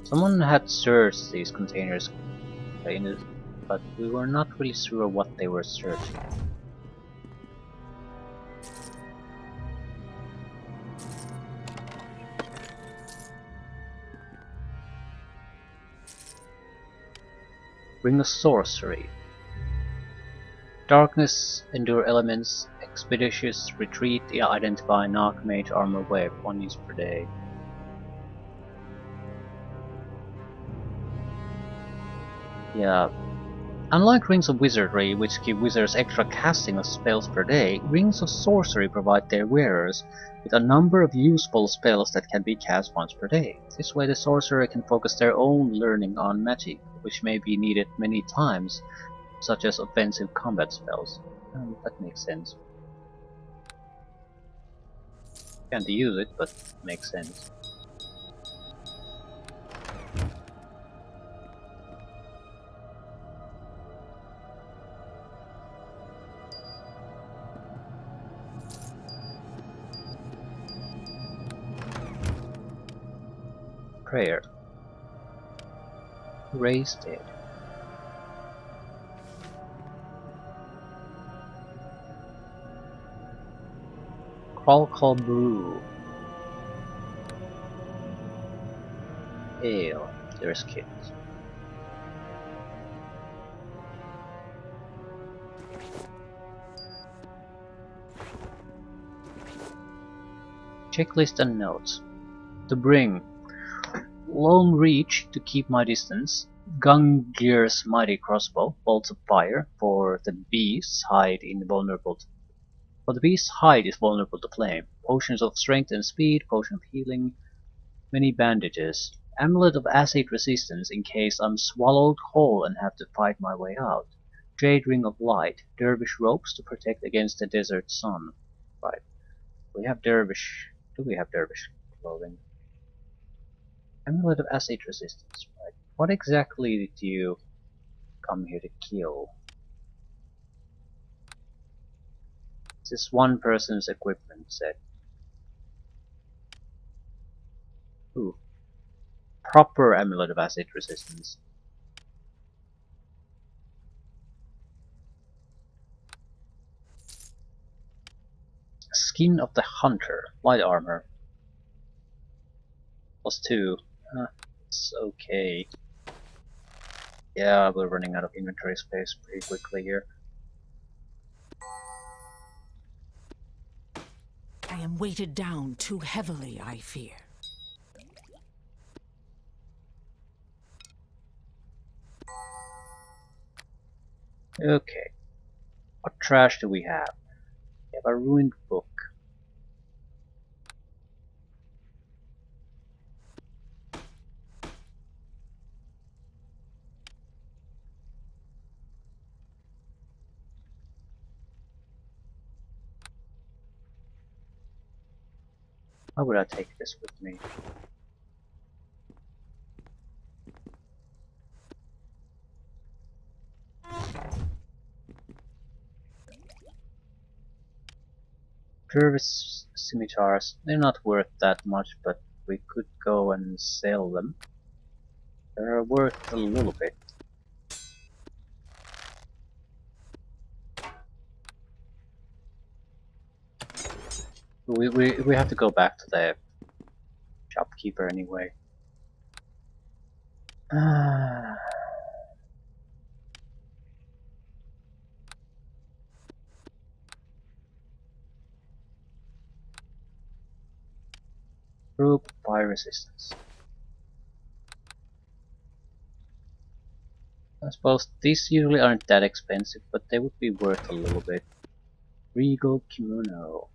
Someone had searched these containers, but we were not really sure what they were searching. Ring of Sorcery. Darkness, endure elements, expeditious retreat, identify, knock, mage, armor, web, 1 use per day. Yeah. Unlike Rings of Wizardry, which give wizards extra casting of spells per day, Rings of Sorcery provide their wearers with a number of useful spells that can be cast once per day. This way the sorcerer can focus their own learning on magic, which may be needed many times, such as offensive combat spells. That makes sense. Can't use it, but makes sense. Prayer. Raise dead. Crawl Call Brew. Ale. There's Kit. Checklist and notes. To bring. Long reach to keep my distance. Gungir's mighty crossbow. Bolts of fire. For the beast's hide invulnerable to For the beast's hide is vulnerable to flame. Potions of strength and speed, potion of healing, many bandages. Amulet of acid resistance in case I'm swallowed whole and have to fight my way out. Jade ring of light, dervish ropes to protect against the desert sun. Right. We have dervish. Do we have dervish clothing? Amulet of acid resistance. Right. What exactly did you come here to kill? This is one person's equipment set. Ooh. Proper amulet of acid resistance. Skin of the Hunter. Light armor. +2. It's okay. Yeah, we're running out of inventory space pretty quickly here. I am weighted down too heavily, I fear. Okay. What trash do we have? We have a ruined book. Why would I take this with me? Jervis scimitars, they're not worth that much, but we could go and sell them. They're worth a little bit. We have to go back to the shopkeeper anyway. Group fire resistance. I suppose these usually aren't that expensive, but they would be worth a little bit. Regal kimono.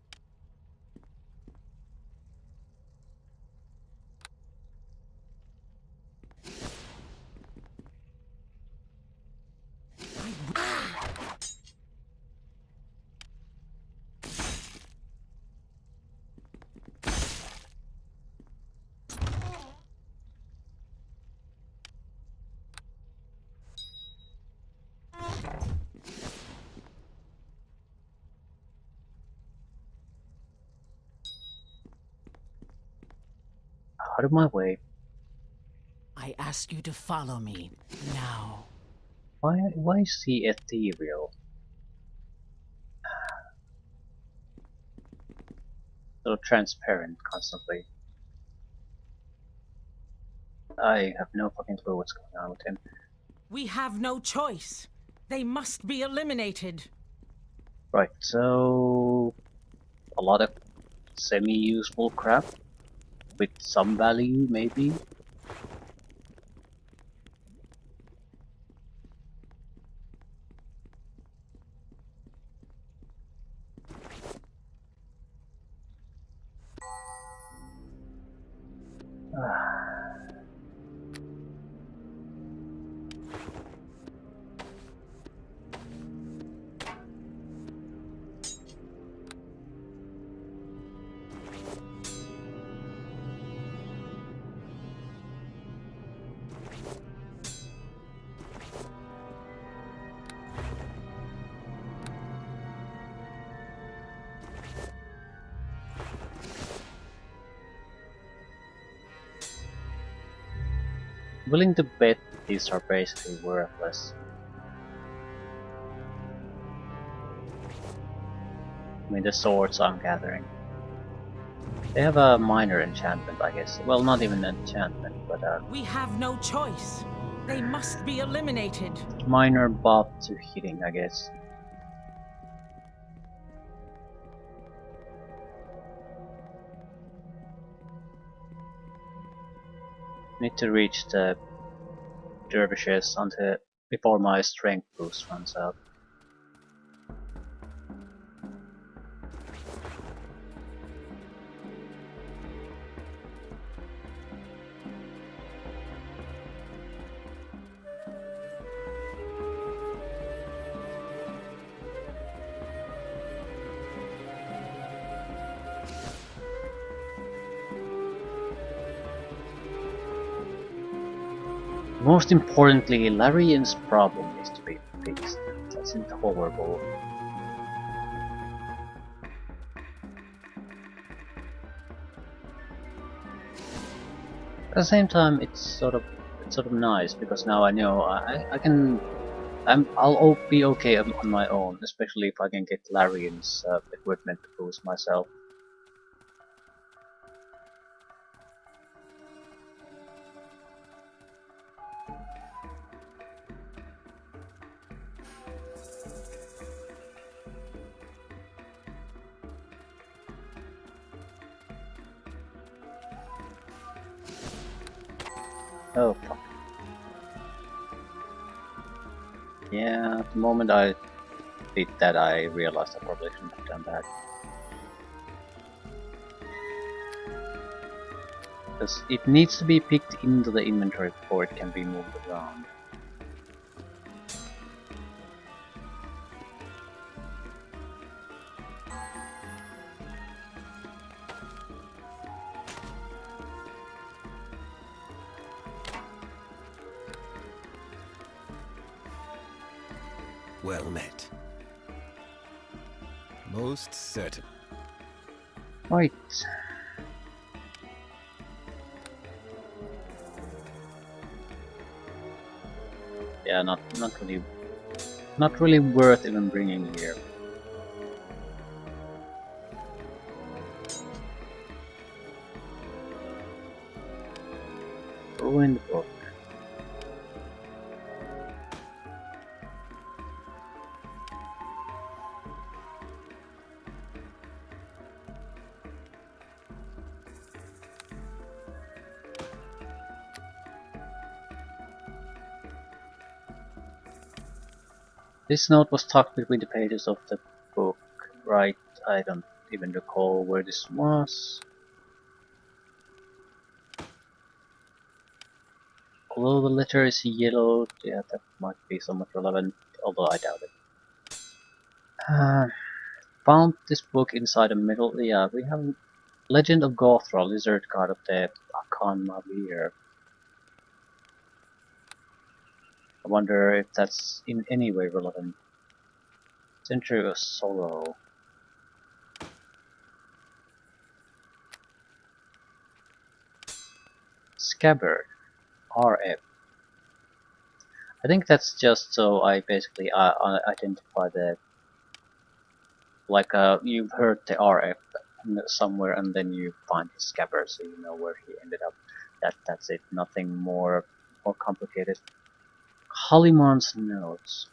Out of my way. I ask you to follow me now. Why is he ethereal? So transparent constantly. I have no fucking clue what's going on with him. We have no choice. They must be eliminated. Right, so a lot of semi-useful crap with some value, maybe. Willing to bet these are basically worthless. I mean, the swords I'm gathering. They have a minor enchantment, I guess. Well, not even an enchantment, but a We have no choice. They must be eliminated. minor buff to hitting, I guess. Need to reach the dervishes before my strength boost runs out. Most importantly, Larian's problem needs to be fixed. That's intolerable. At the same time, it's sort of nice because now I know I can I'll be okay on my own, especially if I can get Larian's equipment to boost myself. Oh fuck. Yeah, at the moment I did that I realized I probably shouldn't have done that. Because it needs to be picked into the inventory before it can be moved around. Well met. Most certain. Right. Yeah, not really worth even bringing here. Ruined book. This note was tucked between the pages of the book, right? I don't even recall where this was. Although the letter is yellowed, yeah, that might be somewhat relevant, although I doubt it. Found this book inside a middle. Yeah, we have Legend of Gothra, Lizard God of the Akan Mavir. I wonder if that's in any way relevant. Century of Sorrow. Scabbard. RF. I think that's just so I basically identify the like you've heard the RF somewhere and then you find his scabbard so you know where he ended up. That's it. Nothing more complicated. Hollymon's notes.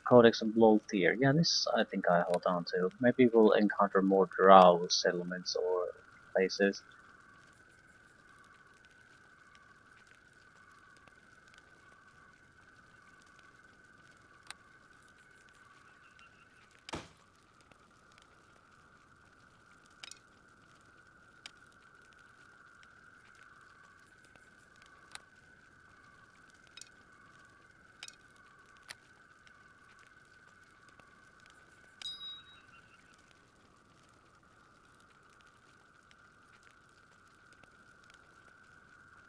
Codex of Lolthir. Yeah, this I think I hold on to. Maybe we'll encounter more drow settlements or places.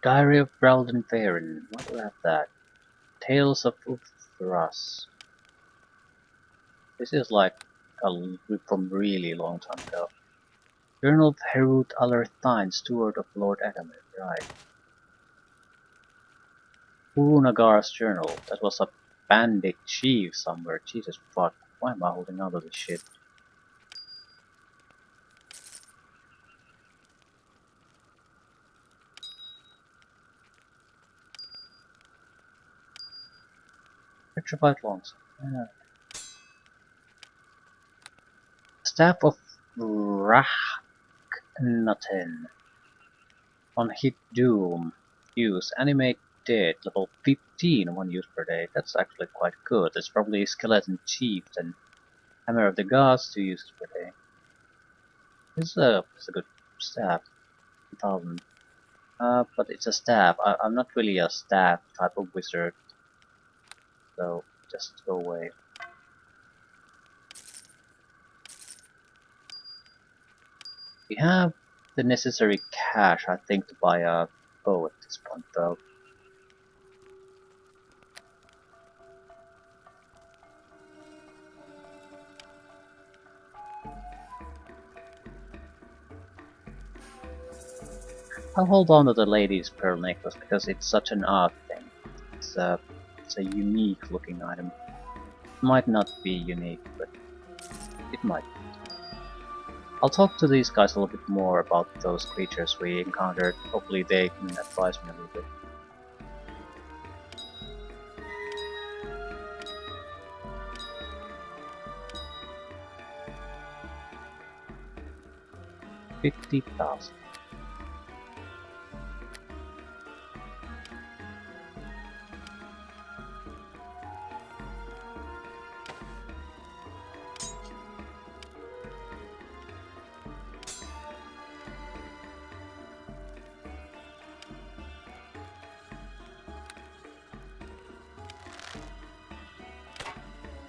Diary of Bralden Farron. What do we have that? Tales of Uthras. This is like from really long time ago. Journal of Herut Alerthine, Steward of Lord Adamir. Right. Urunagar's journal. That was a bandit chief somewhere. Jesus fuck. Why am I holding on to this shit? Petrified Longsword. Staff of Rachnaten. On hit doom. Use animate dead. Level 15, 1 use per day. That's actually quite good. It's probably Skeleton Chieftain. Hammer of the Gods, 2 uses per day. It's a good staff. 1000. But it's a staff. I'm not really a staff type of wizard. So just go away. We have the necessary cash, I think, to buy a bow at this point, though. I'll hold on to the lady's pearl necklace because it's such an odd thing. It's a unique looking item. It might not be unique, but it might. I'll talk to these guys a little bit more about those creatures we encountered. Hopefully they can advise me a little bit. $50,000.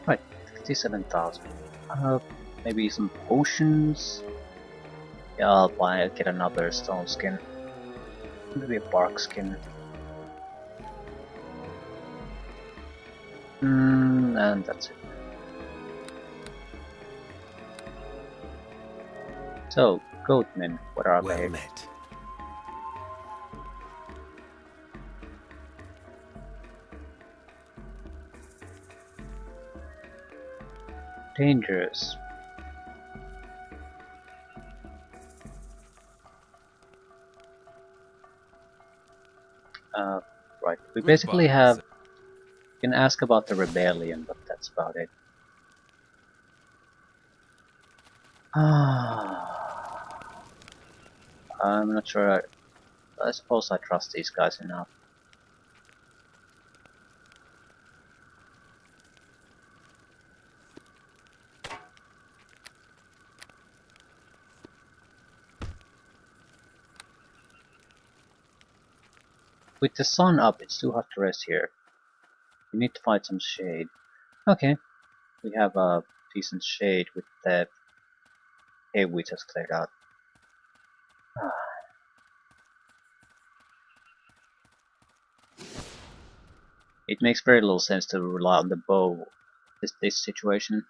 Right, 57,000. Maybe some potions. Yeah, I'll get another stone skin. Maybe a bark skin. And that's it. So, goatmen, what are they? Well met. Dangerous. Right. We basically have. You can ask about the rebellion, but that's about it. I'm not sure. I suppose I trust these guys enough. With the sun up, it's too hot to rest here. We need to find some shade. Okay, we have a decent shade with the cave we just cleared out. It makes very little sense to rely on the bow in this situation.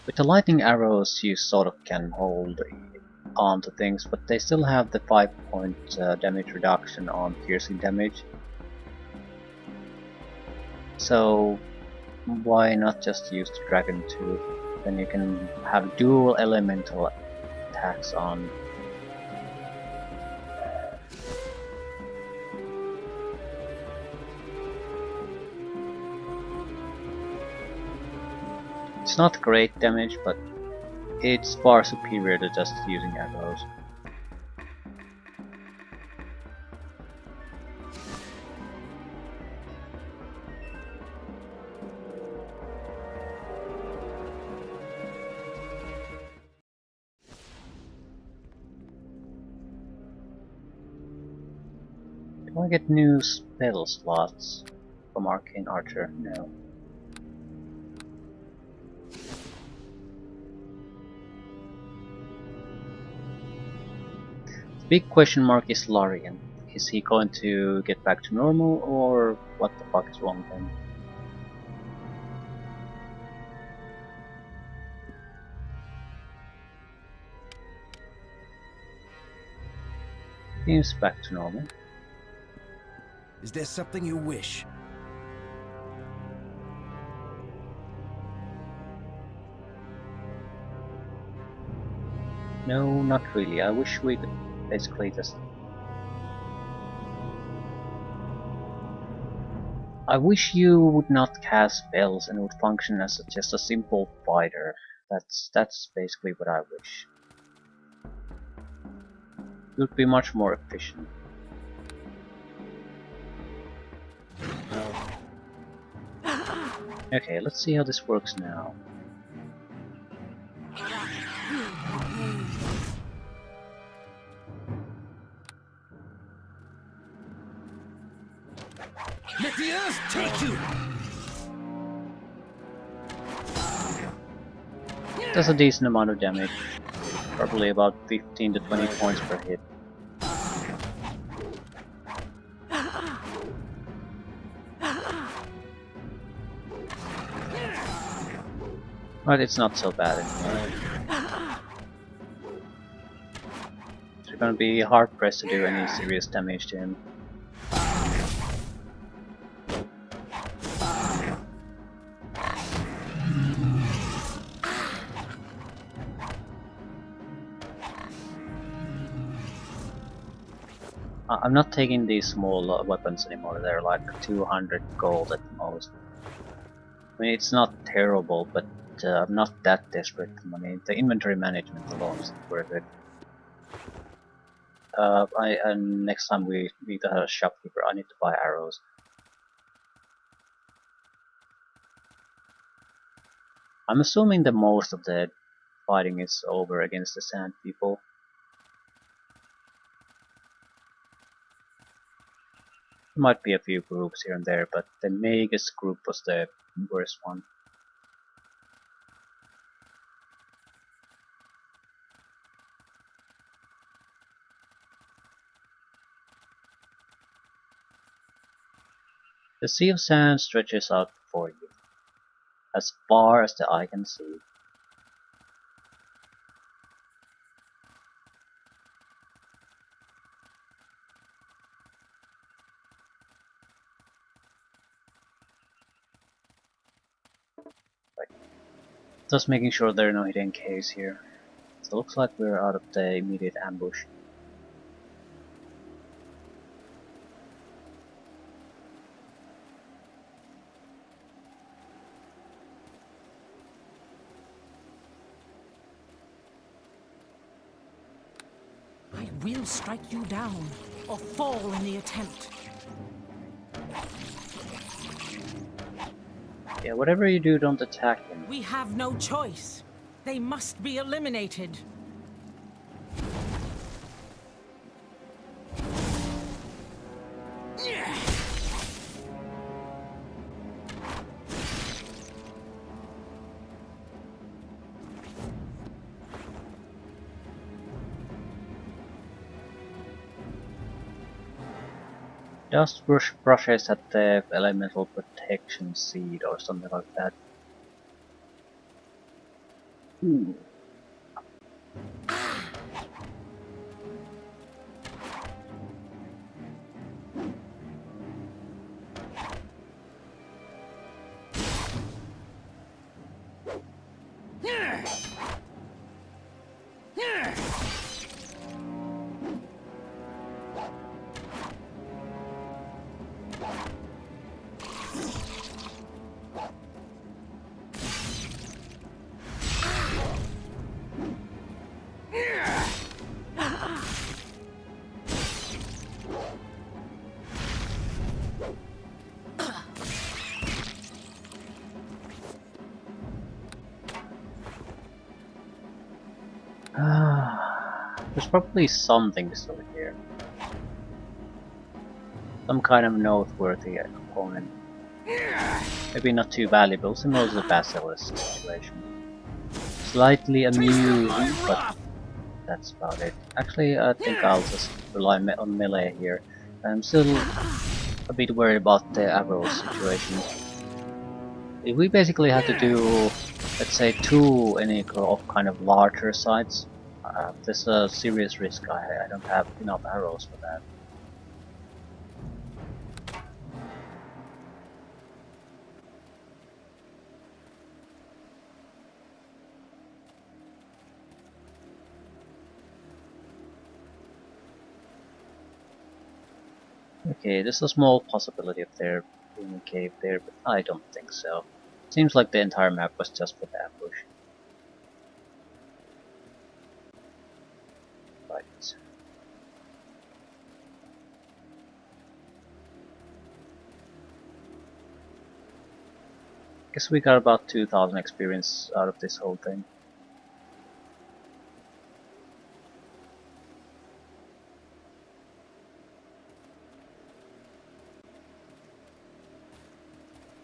With the lightning arrows, you sort of can hold on to things, but they still have the 5-point damage reduction on piercing damage. So why not just use the dragon tooth? Then you can have dual elemental attacks on. It's not great damage, but it's far superior to just using arrows. Do I get new spell slots from Arcane Archer? No. The big question mark is Larian. Is he going to get back to normal, or what the fuck is wrong with him? Seems back to normal. Is there something you wish? No, not really. I wish we could basically just... I wish you would not cast spells and would function as just a simple fighter. That's basically what I wish. It would be much more efficient. Okay, let's see how this works now. Let the earth take you! Does a decent amount of damage. Probably about 15 to 20 points per hit. But it's not so bad anymore. It's gonna be hard pressed to do any serious damage to him. I'm not taking these small weapons anymore, they're like 200 gold at the most. I mean, it's not terrible, but I'm not that desperate for money. The inventory management alone is worth it. Next time we meet a shopkeeper, I need to buy arrows. I'm assuming that most of the fighting is over against the sand people. There might be a few groups here and there, but the Magus group was the worst one. The Sea of Sand stretches out before you, as far as the eye can see. Right. Just making sure there are no hidden caves here. So it looks like we're out of the immediate ambush. I will strike you down, or fall in the attempt. Yeah, whatever you do, don't attack him. We have no choice. They must be eliminated. Just brushes at the elemental protection seed or something like that. Ooh. There's probably something still here. Some kind of noteworthy opponent. Maybe not too valuable, similar to the Basilisk situation. Slightly amusing, but that's about it. Actually, I think I'll just rely on melee here. I'm still a bit worried about the arrow situation. If we basically have to do, let's say, 2 any of kind of larger sites, there's a serious risk. I don't have enough arrows for that. Okay, there's a small possibility of there in a cave there, but I don't think so. Seems like the entire map was just for the ambush. Right. Guess we got about 2000 experience out of this whole thing.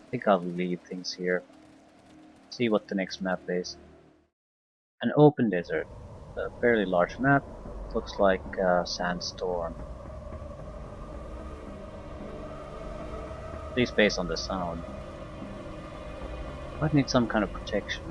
I think I'll leave things here. See what the next map is. An open desert. A fairly large map. Looks like a sandstorm. At least based on the sound. Might need some kind of protection.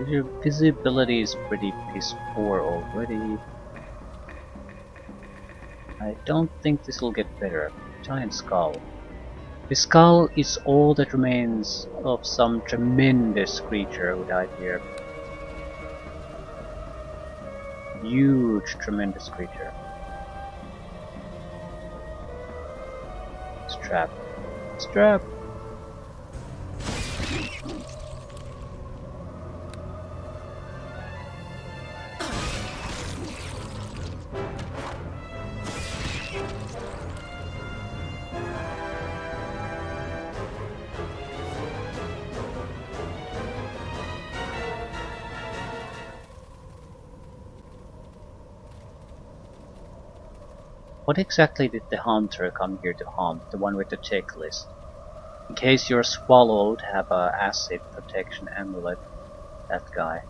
Your visibility is pretty piss poor already. I don't think this will get better. Giant skull. The skull is all that remains of some tremendous creature who died here. Huge, tremendous creature. Strap. Strap! What exactly did the hunter come here to hunt, the one with the checklist? In case you're swallowed, have a acid protection amulet. That guy.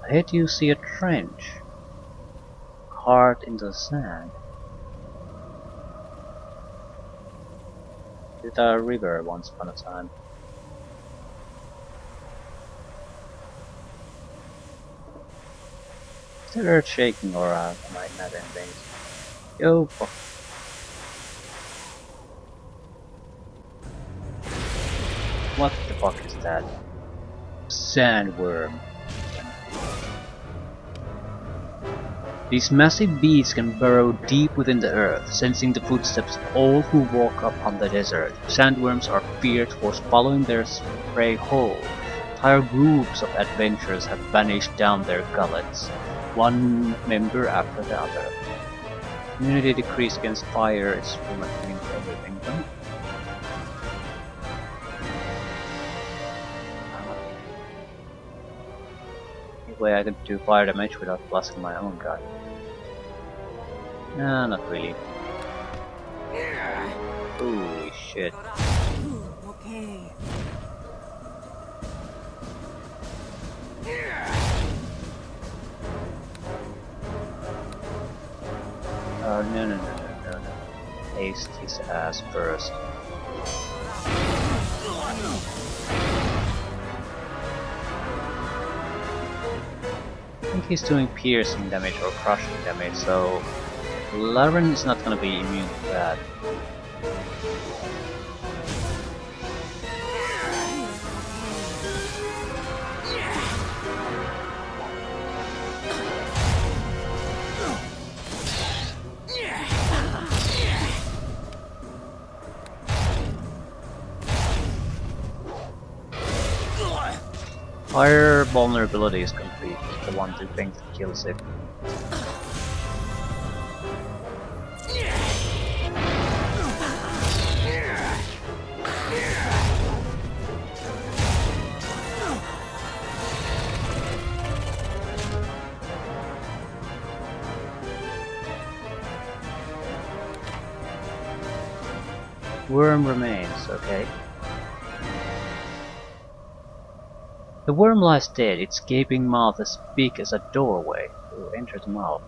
Ahead you see a trench. Carved into the sand. It's a river once upon a time. Is the earth shaking or am I imagining things? Yo, fuck. What the fuck is that? Sandworm. These massive beasts can burrow deep within the earth, sensing the footsteps of all who walk upon the desert. Sandworms are feared for swallowing their prey whole. Entire groups of adventurers have vanished down their gullets, one member after the other. Immunity decrease against fire is pretty much linked to everything though. Anyway, I could do fire damage without blasting my own guy. Nah, not really. Holy shit. Okay. No. Haste his ass first. I think he's doing piercing damage or crushing damage, so Lauren is not gonna be immune to that. Fire vulnerability is complete, the one two things that kills it. Worm remains, okay. The worm lies dead, its gaping mouth as big as a doorway. Ooh, enter the mouth.